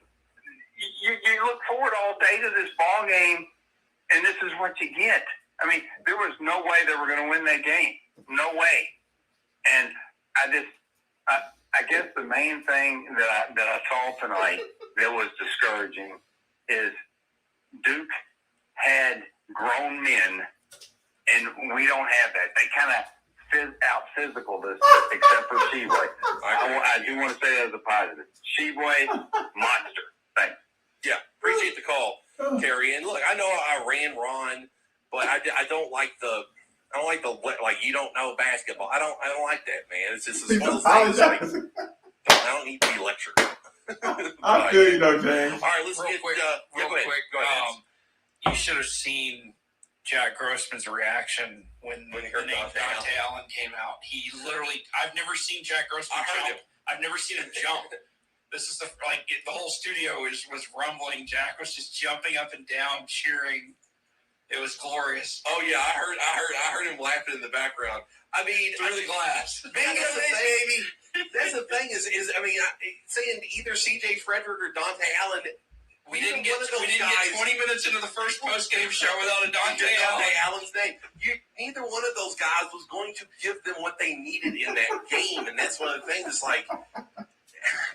S3: you look forward all day to this ball game, and this is what you get. I mean, there was no way they were going to win that game. No way. And I guess the main thing that I saw tonight that was discouraging is Duke had grown men, and we don't have that. They kind of out-physical this, except for Sheboy. I do want to say that as a positive. Sheboy, monster. Thanks.
S10: Yeah, appreciate the call, Terry. And look, I know I ran Ron, but I don't like the you don't know basketball. I don't like that, man. It's just one of those things. Like, I don't need to be lectured.
S2: I feel you though, James.
S10: All right, let's
S9: Real
S10: get
S9: quick.
S10: Go ahead.
S9: You should have seen Jack Grossman's reaction when the name Dante Allen came out. He literally, I've never seen Jack Grossman jump. I've never seen him jump. This is the whole studio was rumbling. Jack was just jumping up and down, cheering. It was glorious.
S10: Oh yeah, I heard him laughing in the background. I mean,
S9: through the glass.
S10: That's the thing is saying either C.J. Frederick or Dante Allen.
S9: We didn't get 20 minutes into the first post-game show without a Dante
S10: Allen's name. Neither one of those guys was going to give them what they needed in that game, and that's one of the things. It's like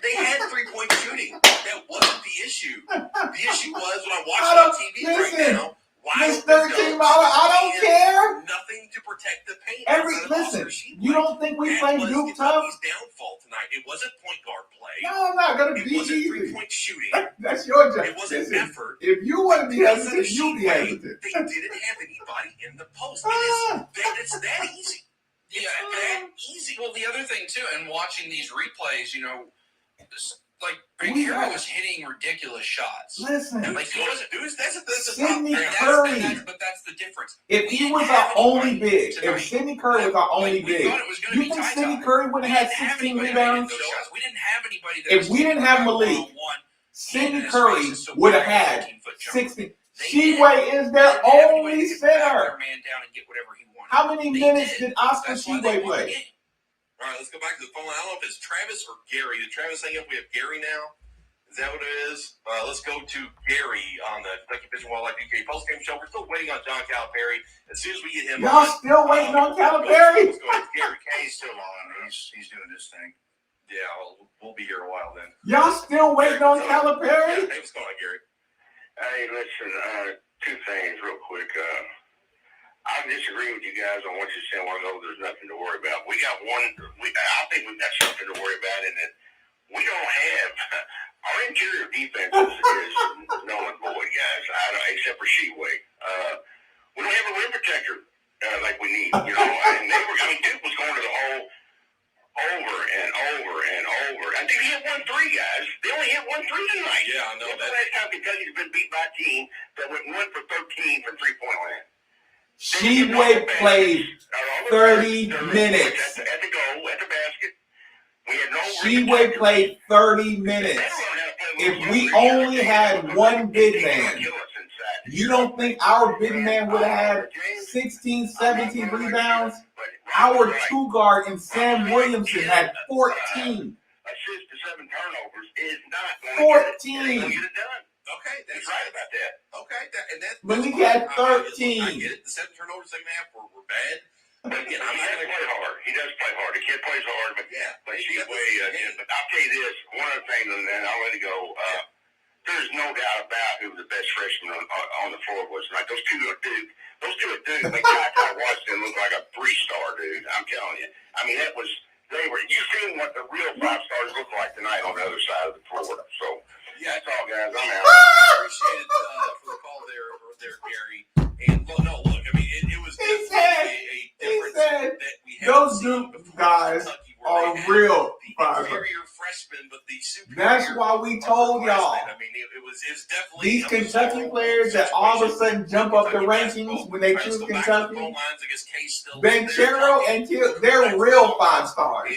S10: they had 3-point shooting. That wasn't the issue. The issue was when I watched it on TV right now.
S2: This $13, I don't care.
S10: Nothing to protect the paint.
S2: Listen, you don't think we playing Duke tough?
S10: Kentucky's downfall tonight. It wasn't point guard play.
S2: No, I'm not gonna be easy.
S10: It wasn't 3-point shooting.
S2: That's your job.
S10: It wasn't effort.
S2: If you want to be hesitant, you be hesitant.
S10: They didn't have anybody in the post. It's that easy.
S9: Yeah, that easy. Well, the other thing too, and watching these replays, Banchero was hitting ridiculous shots.
S2: Listen,
S10: he wasn't. That's
S2: Sidney Curry.
S10: But that's the difference.
S2: If he was our only big, if Sidney Curry was our only big, you think Sidney Curry would have had 16 rebounds?
S9: We didn't have anybody.
S2: If we didn't have Malik, Sidney Curry would have had 16. Sheboy is their only center. How many minutes did Oscar Sheboy play?
S10: All right, let's go back to the phone. I don't know if it's Travis or Gary. Did Travis hang up? We have Gary now. Is that what it is? Let's go to Gary on the Kentucky Fish and Wildlife UK postgame show. We're still waiting on John Calipari. As soon as we get him
S2: Y'all still waiting on Calipari?
S10: Let's go ahead. Gary,
S3: He's still on. He's doing this thing.
S10: Yeah, we'll be here a while then.
S2: Y'all still waiting on Calipari?
S10: Hey, what's going on, Gary?
S3: Hey, listen, two things real quick. I disagree with you guys on what you're saying. There's nothing to worry about. I think we've got something to worry about in that we don't have our interior defense is null and void, won 3 tonight.
S10: Yeah, I know
S3: When's the
S10: that.
S3: last time Kentucky's been beat by a team that went 1 for 13 from 3-point land?
S2: Sheboy played 30 minutes.
S3: At the goal, at the basket. We had no
S2: Sheboy played 30 minutes. If we only had one big man, you don't think our big man would have had 16, 17 rebounds? Our two guard and Sam Williamson had 14.
S3: Assists to 7 turnovers is not
S2: 14.
S3: going to get it done.
S10: Okay,
S3: He's
S10: that's
S3: right about that.
S10: Okay,
S2: Malik had 13.
S10: I get it. The 7 turnovers second half were bad. But again,
S3: He does play hard. He does play hard. The kid plays hard, but but but I'll tell you this: one other thing, and I'll let it go. There's no doubt about who the best freshman on the floor was tonight. Those two are Duke. Those two are Duke. They Ty Washington looked like a 3-star dude. I'm telling you. I mean, that was they were. You seen what the real 5 stars look like tonight on the other side of the floor. So that's all, guys. I'm out.
S10: Appreciate it for the call there, Gary. And look, I mean, it was definitely a difference that we had.
S2: Those Duke guys are real.
S10: Freshmen, but the
S2: that's why we told y'all.
S10: I mean, it was definitely
S2: these Kentucky players that all of a sudden jump up the rankings when they choose Kentucky. Banchero and Kill, they're real 5 stars.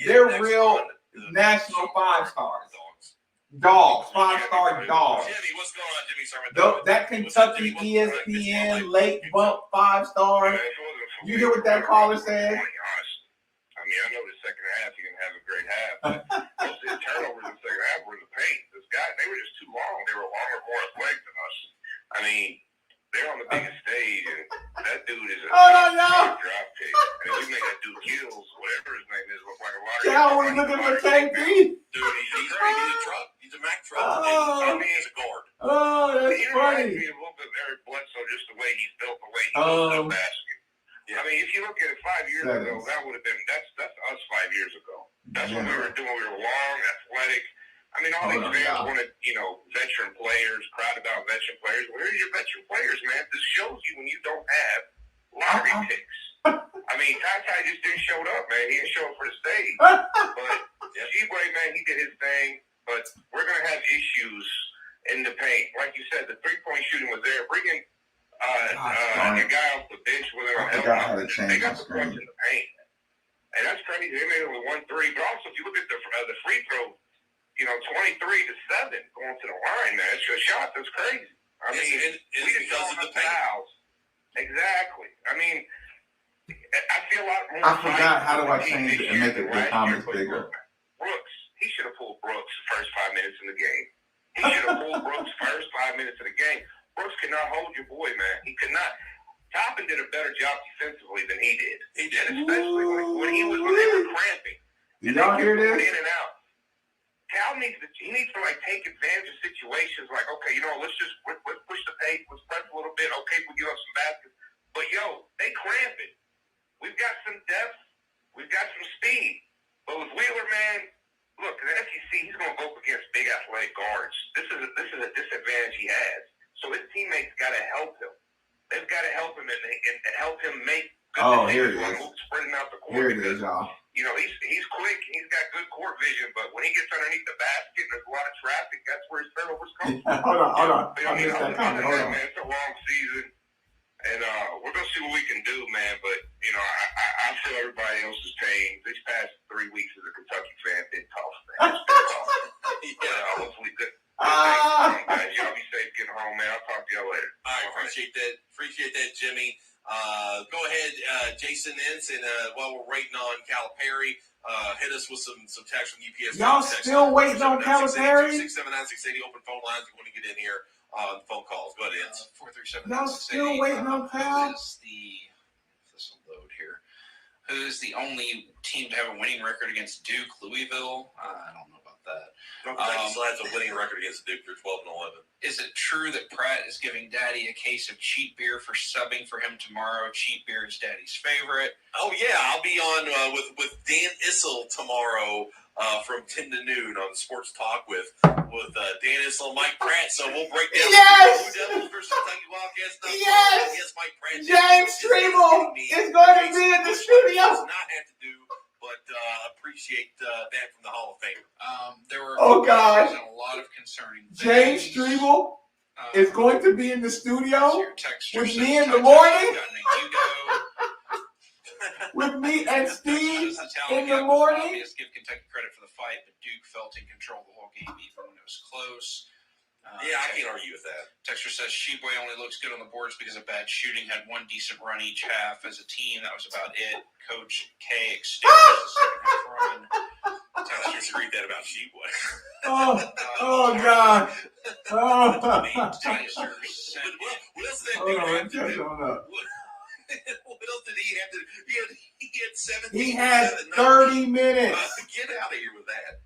S2: They're real national 5 stars. Dogs, 5-star dogs.
S10: Jimmy, what's going on, Jimmy?
S2: That Kentucky ESPN late bump 5 stars. You hear what that caller said?
S3: I mean, I know the second half he didn't have a great half, but most of the turnovers in the second half were in the paint. This guy, they were just too long. They were longer, more athletic than us. I mean, they're on the biggest stage, and that dude is a drop kick. And we make that dude Kills, whatever his name is, look like a lot of.
S2: Cal was looking for KP.
S10: Dude, he's a truck. He's a Mack truck. I mean, he's a guard.
S2: Oh, that's funny.
S3: He reminds me a little bit of Eric Bledsoe, just the way he's built, the way he goes to the basket. I mean, if you look at it 5 years ago, that would have been that's us 5 years ago. That's what we were doing. We were long, athletic. I mean, all these fans wanted, veteran players, crowd about veteran players. Where are your veteran players, man? This shows you when you don't have lottery picks. I mean, Ty just didn't show up, man. He didn't show up for the stage. But Sheboy, man, he did his thing. But we're gonna have issues in the paint, like you said. The 3-point shooting was there. Bringing a guy off the bench with him. They got the points in the paint, and that's crazy. They made only 1 3, but also if you look at the free throw, 23-7 going to the line. Man, it's a shot that's crazy. I mean, we just don't have fouls. Exactly. I mean, I feel a lot more.
S2: I forgot how do I change it and make it the comments bigger.
S3: Brooks, he should have pulled Brooks the first 5 minutes in the game. He should have pulled Brooks first 5 minutes of the game. Brooks could not hold your boy, man. He could not. Toppin did a better job defensively than he did. He did, especially when they were cramping.
S2: Did y'all hear this?
S3: In and out. Cal needs to take advantage of situations like, okay, let's push the pace, let's press a little bit. Okay, we'll give up some baskets. But they cramping. We've got some depth. We've got some speed. But with Wheeler, man, look, the SEC, he's going to go up against big athletic guards. This is a disadvantage he has. So his teammates got to help him. They've got to help him and help him make good decisions on spreading out the court.
S2: Here it is, y'all.
S3: He's quick. He's got good court vision, but when he gets underneath the basket and there's a lot of traffic, that's where his turnovers come from.
S2: Hold on.
S3: Man, it's a long season, and we're gonna see what we can do, man. But I feel everybody else's pain. These past 3 weeks as a Kentucky fan, been tough, man. It's been tough. Hopefully good. Guys, y'all be safe getting home, man. I'll talk to y'all later.
S10: All right, appreciate that, Jimmy. Go ahead, Jason Ince, and while we're waiting on Calipari, hit us with some text from UPS.
S2: Y'all still waiting on Calipari?
S10: 679-680 open phone lines. You want to get in here on phone calls? Go ahead, Ince. 437.
S2: Y'all still waiting on Cal?
S9: This will load here. Who's the only team to have a winning record against Duke? Louisville? I don't know about that.
S10: Still has a winning record against Duke. They're 12-11.
S9: Is it true that Pratt is giving Daddy a case of cheap beer for subbing for him tomorrow? Cheap beer is Daddy's favorite.
S10: Oh yeah, I'll be on with Dan Issel tomorrow from 10 to noon on Sports Talk with Dan Issel and Mike Pratt. So we'll break down the Devils versus Kentucky Wildcats. Yes, Mike Pratt.
S2: James Treble is going to be in the studio.
S10: Does not have to do, but appreciate appreciate that from the Hall of Famer.
S9: There were
S2: Oh, God.
S9: a lot of concerning
S2: James
S9: things.
S2: Strebel is going to be in the studio
S9: Your texture
S2: with
S9: says
S2: me in the
S9: Ty
S2: morning.
S9: Tyson got an Hugo.
S2: With me and Steve
S9: Says the talent
S2: in the
S9: gap was
S2: morning.
S9: obvious. Give Kentucky credit for the fight, but Duke felt in control the whole game, even when it was close.
S10: Yeah, I can't argue with that.
S9: Texture says Sheboy only looks good on the boards because of bad shooting. Had one decent run each half as a team. That was about it. Coach K extended the second half run.
S10: I just read that about Sheboy.
S2: Oh God. Oh.
S9: Texture sent
S10: What else did that
S2: Hold
S10: dude
S2: on,
S10: have to
S2: catch
S10: do?
S2: on up.
S10: What else did he have to do? He had 17.
S2: He had 30 minutes.
S10: Get out of here with that.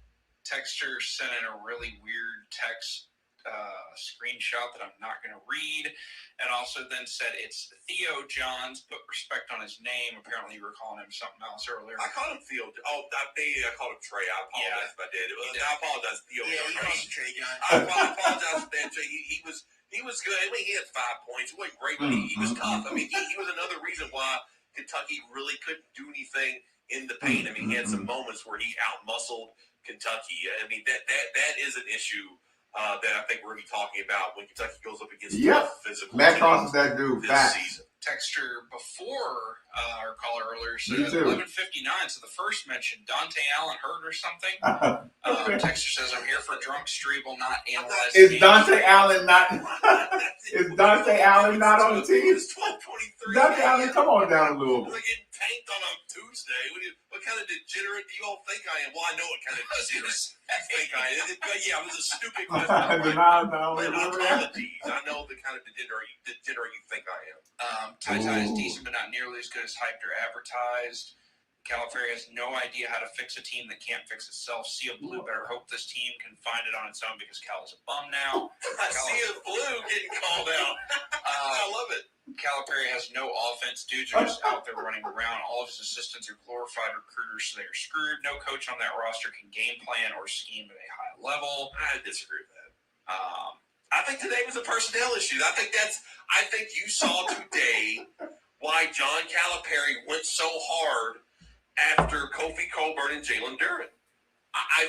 S9: Texture sent in a really weird text screenshot that I'm not going to read, and also then said it's Theo Johns. Put respect on his name. Apparently, you were calling him something else earlier.
S10: I called him Theo. Oh, I called him Trey. I apologize if I did. I apologize, Theo.
S5: Yeah, he calls him Trey John.
S10: I apologize for that, Trey. He was good. I mean, he had 5 points. He wasn't great, but he was tough. I mean, he was another reason why Kentucky really couldn't do anything in the paint. I mean, he had some moments where he outmuscled Kentucky. I mean, that is an issue that I think we're going to be talking about when Kentucky goes up against physical
S2: Matt
S10: teams
S2: crosses that dude
S10: this
S2: fast.
S10: season.
S9: Texture before our caller earlier
S2: Me
S9: said
S2: too.
S9: 11:59. So the first mention, Dante Allen hurt or something.
S2: Okay.
S9: Texture says I'm here for drunk Strebel, not analyzing.
S2: Is Dante Allen not? Is Dante Allen not on the team?
S10: It's 12:23.
S2: Dante Allen, come on down a little.
S10: We're getting tanked on a Tuesday. What kind of degenerate do you all think I am? Well, I know what kind of degenerate I think I am. Yeah, I was a stupid question.
S2: No.
S10: But apologies. I know the kind of degenerate you think I am.
S9: Ty is decent, but not nearly as good as hyped or advertised. Calipari has no idea how to fix a team that can't fix itself. Seal Blue better hope this team can find it on its own because Cal is a bum now.
S10: I see a Blue getting called out. I love it.
S9: Calipari has no offense. Dudes are just out there running around. All of his assistants are glorified recruiters, so they're screwed. No coach on that roster can game plan or scheme at a high level.
S10: I disagree with that. I think today was a personnel issue. I think you saw today why John Calipari went so hard after Kofi Coburn and Jalen Duren. I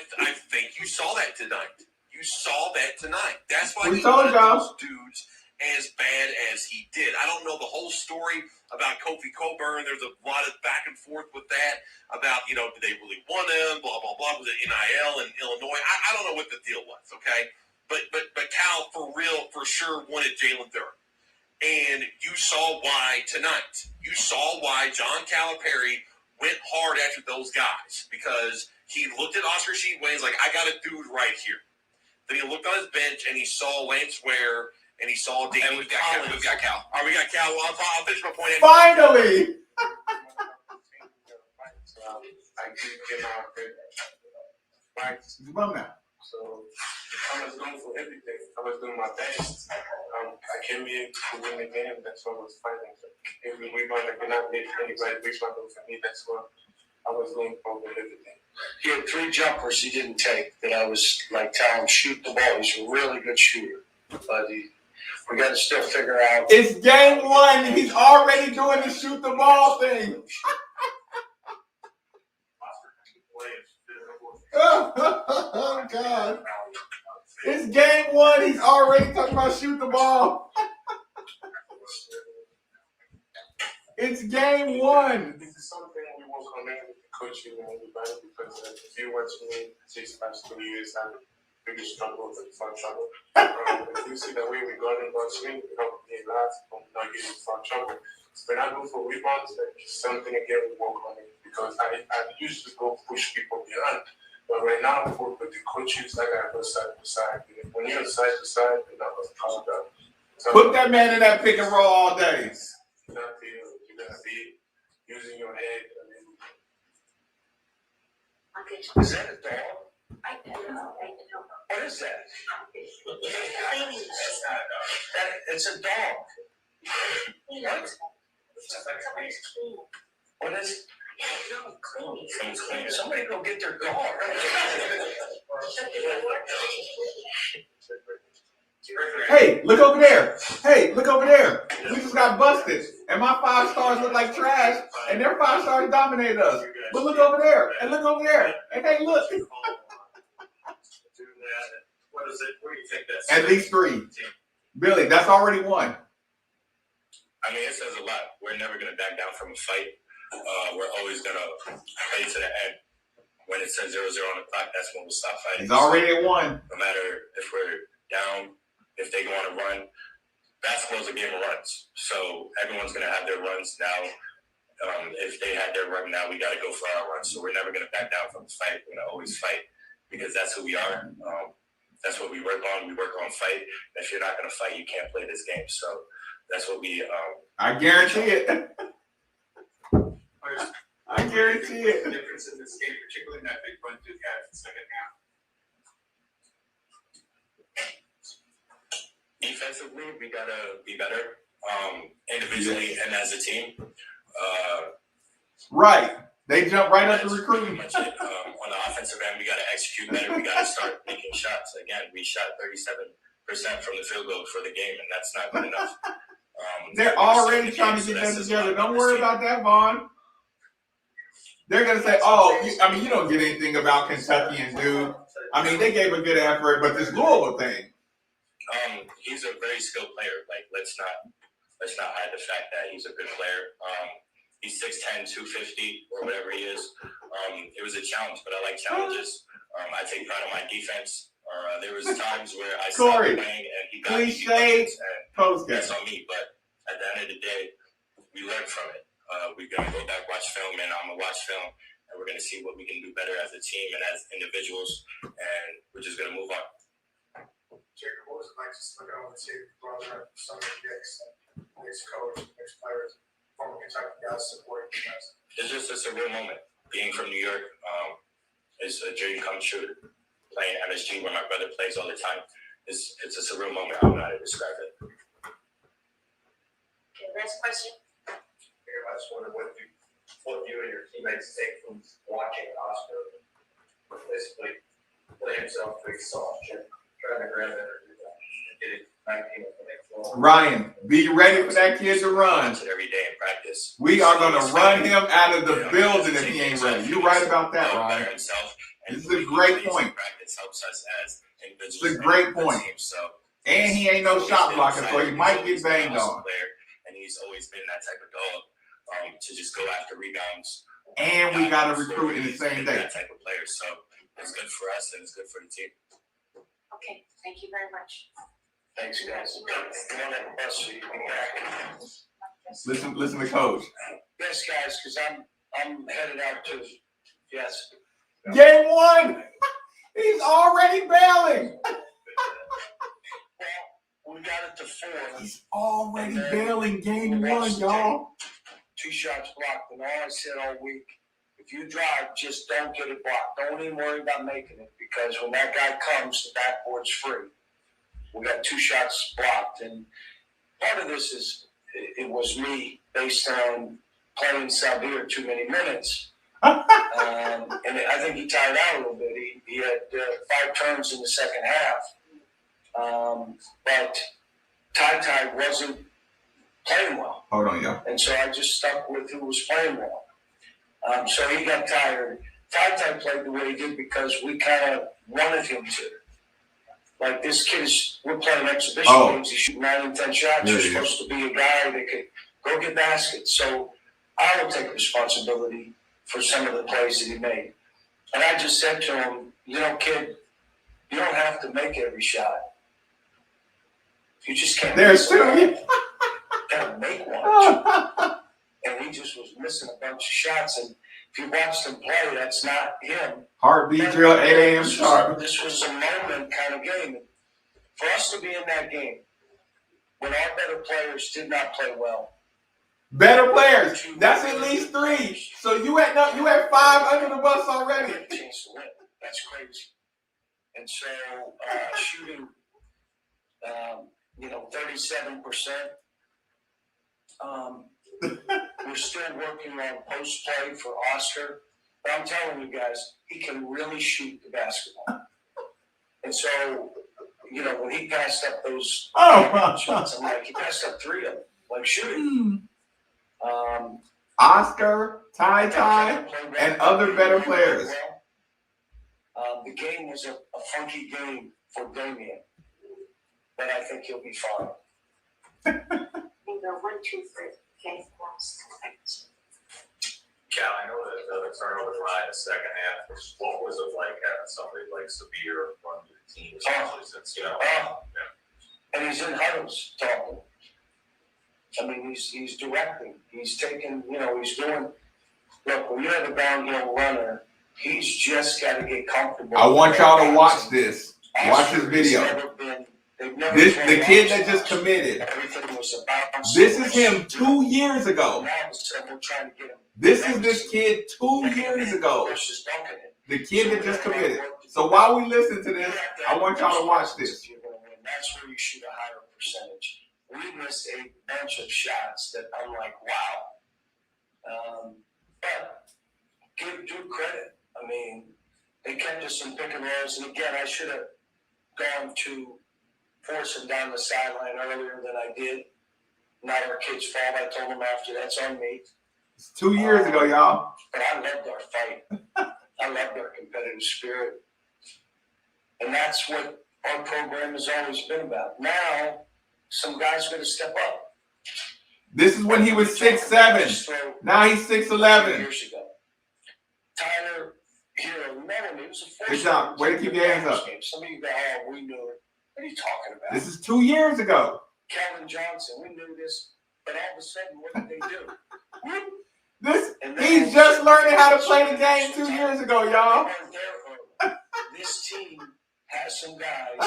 S10: think you saw that tonight. You saw that tonight. That's why he wanted those dudes as bad as he did. I don't know the whole story about Kofi Coburn. There's a lot of back and forth with that about, did they really want him, blah, blah, blah. Was it NIL in Illinois? I don't know what the deal was, okay? But Cal, for sure, wanted Jalen Duren. And you saw why tonight. You saw why John Calipari went hard after those guys because he looked at Oscar Tshiebwe and was like, I got a dude right here. Then he looked on his bench and he saw Lance Ware and he saw David
S9: And we've got Cal.
S10: All right, we got Cal. Well, I'll finish my point.
S2: Finally.
S3: I did get out there. Right.
S2: Run now.
S3: So I was going for everything. I was doing my best. I came here to win the game. That's what I was fighting. Every rebound I cannot make anybody rebound for me. That's what I was going for with everything.
S11: He had 3 jumpers he didn't take that I was like telling him shoot the ball. He's a really good shooter, but we got to still figure out.
S2: It's game 1 and he's already doing the shoot the ball thing. Oh God. It's game 1. He's already talking about shoot the ball. It's game 1.
S3: This is something we work on with the coaching and everybody because if you watch me 6 past 2 years, I'm really struggle with front trouble. If you see the way we got in that swing, we help me a lot from not getting front trouble. When I go for rebounds, it's something again we work on it because I used to go push people behind. But right now, I work with the coaches. I got to go side to side. When you're side to side, you're not going to calm down. So
S2: Put that man in that pick and roll all day.
S3: you got to be using your head.
S11: Is that a dog? What is that? It's a dog. What? What is it? Somebody go get their dog.
S2: Hey, look over there. Hey, look over there. We just got busted. and my 5 stars look like trash, and their 5 stars dominated us. But look over there, and look over there, and hey, look.
S11: What is it? What do you think that's?
S2: At least 3. Billy, that's already 1.
S5: I mean, it says a lot. We're never going to back down from a fight. We're always going to play to the end. When it says 0-0 on the clock, that's when we'll stop fighting.
S2: He's already at 1.
S5: No matter if we're down, if they go on a run, basketball's a game of runs. So everyone's going to have their runs now. If they had their run now, we got to go for our run. So we're never going to back down from the fight. We're going to always fight because that's who we are. That's what we work on. We work on fight. If you're not going to fight, you can't play this game. So that's what we.
S2: I guarantee it. I guarantee it.
S12: The difference in this game, particularly in that big run through the half and second half.
S5: Defensively, we gotta be better. Individually and as a team.
S2: Right. They jump right up to recruiting.
S5: On the offensive end, we gotta execute better. We gotta start making shots. Again, we shot 37% from the field goal for the game, and that's not good enough.
S2: They're already trying to get that together. Don't worry about that, Vaughn. They're going to say, you don't get anything about Kentucky and Duke. I mean, they gave a good effort, but this Louisville thing.
S5: He's a very skilled player. Like, let's not hide the fact that he's a good player. He's 6'10", 250, or whatever he is. It was a challenge, but I like challenges. I take pride in my defense. There was times where I stopped playing and he got me.
S2: Postgame.
S5: That's on me, but at the end of the day, we learn from it. We're going to go back, watch film, and I'm going to watch film, and we're going to see what we can do better as a team and as individuals, and we're just going to move on.
S12: Jacob, what was it like just looking over to brother, some of the Knicks, coach, Knicks players, former Kentucky guys supporting you guys?
S5: It's a real moment. Being from New York is a dream come true. Playing MSG where my brother plays all the time, it's just a real moment. I don't know how to describe it.
S8: Okay, next question.
S12: I just wonder what you and your teammates take from watching Oscar basically play himself pretty soft, trying to grab it or get it 19 of the next ball.
S2: Ryan, be ready for that kid to run.
S5: Every day in practice.
S2: We are going to run him out of the building if he ain't ready. You're right about that, Ryan. This is a great point.
S5: Practice helps us as individuals.
S2: It's a great point. And he ain't no shot blocker, so he might get banged on.
S5: And he's always been that type of dog to just go after rebounds.
S2: And we got to recruit in the same day.
S5: That type of player. So it's good for us and it's good for the team.
S8: Okay, thank you very much.
S11: Thanks, guys.
S2: Listen to Coach.
S11: Yes, guys, because I'm headed out to
S2: Game 1. He's already bailing.
S11: Well, we got it to 4.
S2: He's already bailing game 1, y'all.
S11: 2 shots blocked, and all I said all week, if you drive, just don't get it blocked. Don't even worry about making it, because when that guy comes, the backboard's free. We got 2 shots blocked, and part of this is it was me based on playing Salvir too many minutes. And I think he tired out a little bit. He had 5 turns in the second half. But Ty wasn't playing well.
S2: Hold on, y'all.
S11: And so I just stuck with who was playing well. So he got tired. Ty played the way he did because we kind of wanted him to. Like, this kid we're playing exhibition games. He's shooting 9 and 10 shots. You're supposed to be a guy that could go get baskets. So I will take responsibility for some of the plays that he made. And I just said to him, kid, you don't have to make every shot. You just can't.
S2: There's 2.
S11: Gotta make one. And he just was missing a bunch of shots. And if you watched him play, that's not him.
S2: Heartbeat drill, 8 a.m. sharp.
S11: This was a moment kind of game. For us to be in that game, when our better players did not play well.
S2: Better players. That's at least 3. So you had 5 under the bus already.
S11: We had a chance to win. That's crazy. And so shooting, 37%. We're still working on post play for Oscar. But I'm telling you guys, he can really shoot the basketball. And so, when he passed up those shots, I'm like, he passed up 3 of them. Like, shooting.
S2: Oscar, Ty, and other better players.
S11: The game was a funky game for Damien, but I think he'll be fine.
S8: Bingo, 1, 2, 3. Okay, thanks.
S12: Cal, I know that the turnovers were high in the second half. What was it like having somebody like Sabir run through the team, especially since,
S11: And he's in huddles talking. I mean, he's directing. He's taking, he's doing. Look, when you have a downhill runner, he's just got to get comfortable.
S2: I want y'all to watch this. Watch this video. The kid that just committed. This is him 2 years ago. This is this kid 2 years ago. The kid that just committed. So while we listen to this, I want y'all to watch this.
S11: That's where you shoot a higher percentage. We missed a bunch of shots that I'm like, wow. But give due credit. I mean, they kept us in pick and rolls. And again, I should have gone to force him down the sideline earlier than I did. Not our kid's fault. I told him after, that's on me.
S2: It's 2 years ago, y'all.
S11: But I loved our fight. I loved our competitive spirit. And that's what our program has always been about. Now, some guys are going to step up.
S2: This is when he was 6'7". Now he's 6'11".
S11: Years ago. Tyler Hero, remember me, it was a
S2: Good job. Way to keep your hands up.
S11: Some of you go, oh, we knew it. What are you talking about?
S2: This is 2 years ago.
S11: Kelvin Johnson, we knew this, but all of a sudden, what did they do?
S2: He's just learning how to play the game 2 years ago, y'all.
S11: This team has some guys. I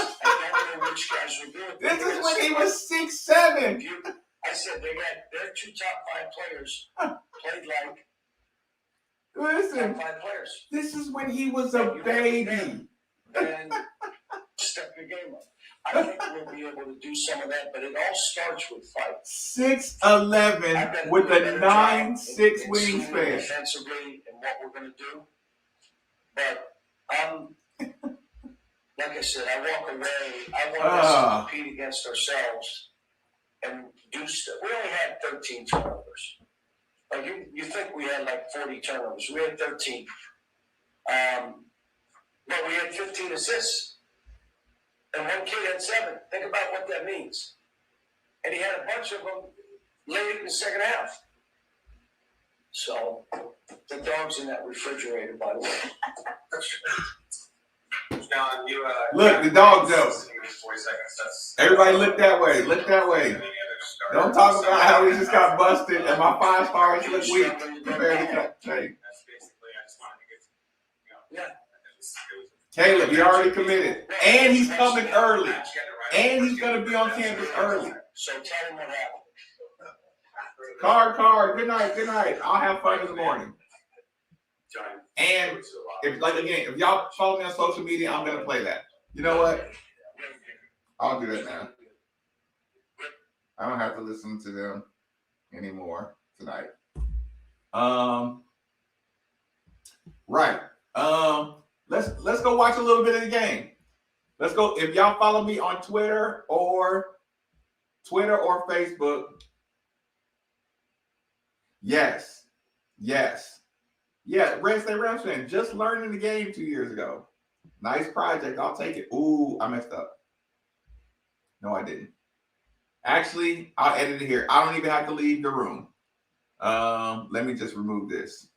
S11: don't know which guys were doing.
S2: This is when he was 6'7".
S11: I said their 2 top 5 players played like
S2: Listen,
S11: top 5 players.
S2: this is when he was a baby.
S11: And step your game up. I think we'll be able to do some of that, but it all starts with fight.
S2: 6'11" with a 9'6" wingspan.
S11: Defensively and what we're going to do. But like I said, I walk away. I want us to compete against ourselves and do stuff. We only had 13 turnovers. Like you think we had like 40 turnovers. We had 13. But we had 15 assists. And one kid had 7. Think about what that means. And he had a bunch of them late in the second half. So the dog's in that refrigerator, by the way.
S12: John,
S2: Look, the dog joke. Everybody look that way. Look that way. Don't talk about how we just got busted and my 5 stars look weak compared to Caleb. Caleb, he already committed. And he's coming early. And he's going to be on campus early.
S11: So tell him what happened.
S2: Card. Good night. I'll have fun in the morning. And if y'all follow me on social media, I'm going to play that. You know what? I'll do that now. I don't have to listen to them anymore tonight. Right. Let's go watch a little bit of the game. Let's go. If y'all follow me on Twitter or Facebook. Yes. Yeah, Red State Rams fan, just learning the game 2 years ago. Nice project. I'll take it. Ooh, I messed up. No, I didn't. Actually, I'll edit it here. I don't even have to leave the room. Let me just remove this.